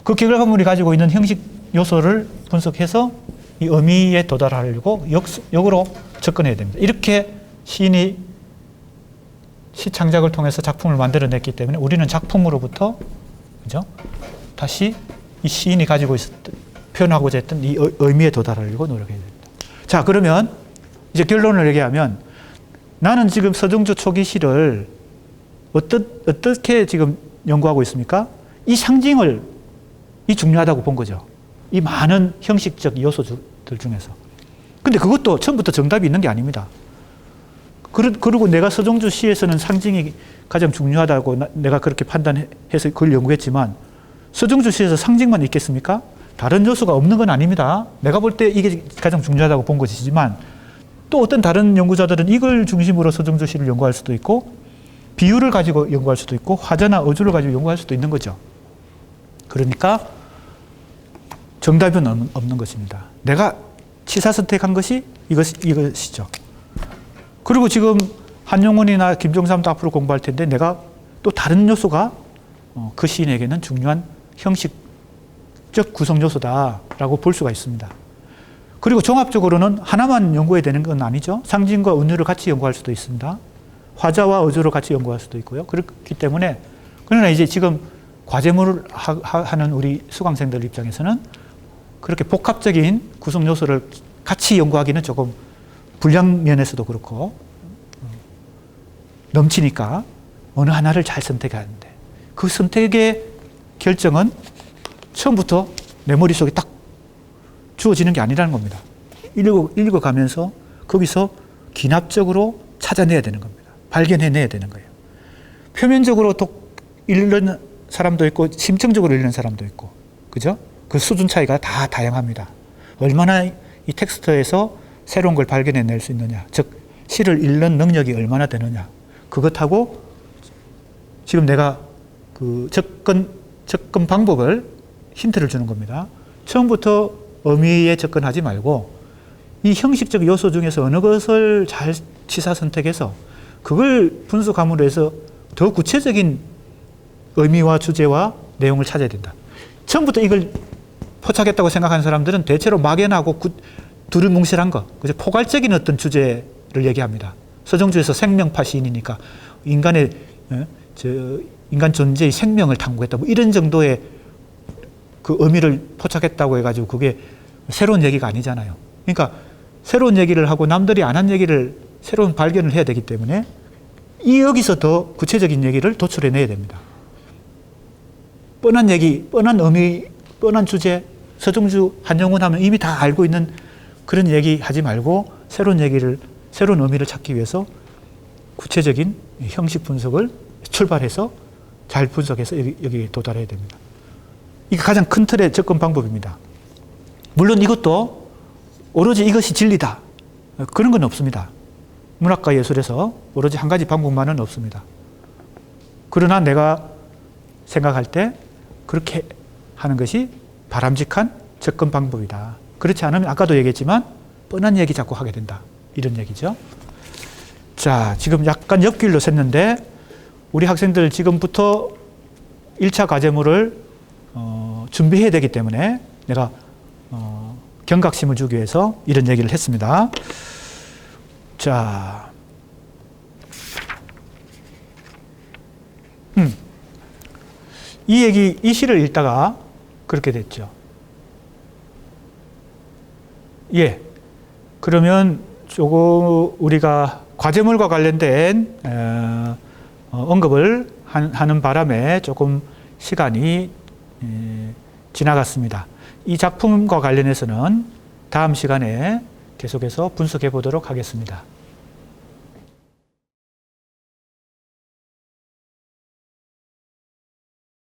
그 결과물이 가지고 있는 형식 요소를 분석해서 이 의미에 도달하려고 역으로 접근해야 됩니다. 이렇게 시인이 시창작을 통해서 작품을 만들어냈기 때문에 우리는 작품으로부터, 그죠? 다시 이 시인이 가지고 표현하고자 했던 이 의미에 도달하려고 노력해야 됩니다. 자, 그러면 이제 결론을 얘기하면 나는 지금 서정주 초기 시를 어떻게 지금 연구하고 있습니까? 이 상징을 중요하다고 본 거죠. 이 많은 형식적 요소들 중에서. 근데 그것도 처음부터 정답이 있는 게 아닙니다. 그리고 내가 서정주 시에서는 상징이 가장 중요하다고 내가 그렇게 판단해서 그걸 연구했지만 서정주 시에서 상징만 있겠습니까? 다른 요소가 없는 건 아닙니다. 내가 볼 때 이게 가장 중요하다고 본 것이지만 또 어떤 다른 연구자들은 이걸 중심으로 서정주 시를 연구할 수도 있고 비유를 가지고 연구할 수도 있고 화자나 어조를 가지고 연구할 수도 있는 거죠. 그러니까 정답은 없는 것입니다. 내가 치사 선택한 것이 이것이죠. 그리고 지금 한용운이나 김정삼도 앞으로 공부할 텐데 내가 또 다른 요소가 그 시인에게는 중요한 형식적 구성 요소다라고 볼 수가 있습니다. 그리고 종합적으로는 하나만 연구해야 되는 건 아니죠. 상징과 은유를 같이 연구할 수도 있습니다. 화자와 어조를 같이 연구할 수도 있고요. 그렇기 때문에 그러나 이제 지금 과제물을 하는 우리 수강생들 입장에서는 그렇게 복합적인 구성 요소를 같이 연구하기는 조금 분량 면에서도 그렇고 넘치니까 어느 하나를 잘 선택해야 하는데 그 선택의 결정은 처음부터 내 머릿속에 딱 주어지는 게 아니라는 겁니다. 읽어가면서 거기서 기납적으로 찾아내야 되는 겁니다. 발견해내야 되는 거예요. 표면적으로 읽는 사람도 있고 심층적으로 읽는 사람도 있고, 그죠? 그 수준 차이가 다 다양합니다. 얼마나 이 텍스트에서 새로운 걸 발견해낼 수 있느냐, 즉 시를 읽는 능력이 얼마나 되느냐, 그것하고 지금 내가 그 접근 방법을 힌트를 주는 겁니다. 처음부터 의미에 접근하지 말고 이 형식적 요소 중에서 어느 것을 잘 취사 선택해서 그걸 분석함으로 해서 더 구체적인 의미와 주제와 내용을 찾아야 된다. 처음부터 이걸 포착했다고 생각하는 사람들은 대체로 막연하고 두루뭉실한 거, 그죠? 포괄적인 어떤 주제를 얘기합니다. 서정주에서 생명파 시인이니까 인간의 인간 존재의 생명을 탐구했다, 뭐 이런 정도의 그 의미를 포착했다고 해가지고 그게 새로운 얘기가 아니잖아요. 그러니까 새로운 얘기를 하고 남들이 안 한 얘기를 새로운 발견을 해야 되기 때문에 여기서 더 구체적인 얘기를 도출해내야 됩니다. 뻔한 얘기, 뻔한 의미, 뻔한 주제, 서정주, 한영훈 하면 이미 다 알고 있는 그런 얘기 하지 말고 새로운 얘기를, 새로운 의미를 찾기 위해서 구체적인 형식 분석을 출발해서 잘 분석해서 여기 도달해야 됩니다. 이게 가장 큰 틀의 접근 방법입니다. 물론 이것도 오로지 이것이 진리다, 그런 건 없습니다. 문학과 예술에서 오로지 한 가지 방법만은 없습니다. 그러나 내가 생각할 때 그렇게 하는 것이 바람직한 접근 방법이다. 그렇지 않으면 아까도 얘기했지만 뻔한 얘기 자꾸 하게 된다, 이런 얘기죠. 자, 지금 약간 옆길로 샜는데 우리 학생들 지금부터 1차 과제물을 준비해야 되기 때문에 내가 경각심을 주기 위해서 이런 얘기를 했습니다. 자, 이 시를 읽다가 그렇게 됐죠. 예. 그러면 조금 우리가 과제물과 관련된 언급을 하는 바람에 조금 시간이 지나갔습니다. 이 작품과 관련해서는 다음 시간에 계속해서 분석해 보도록 하겠습니다.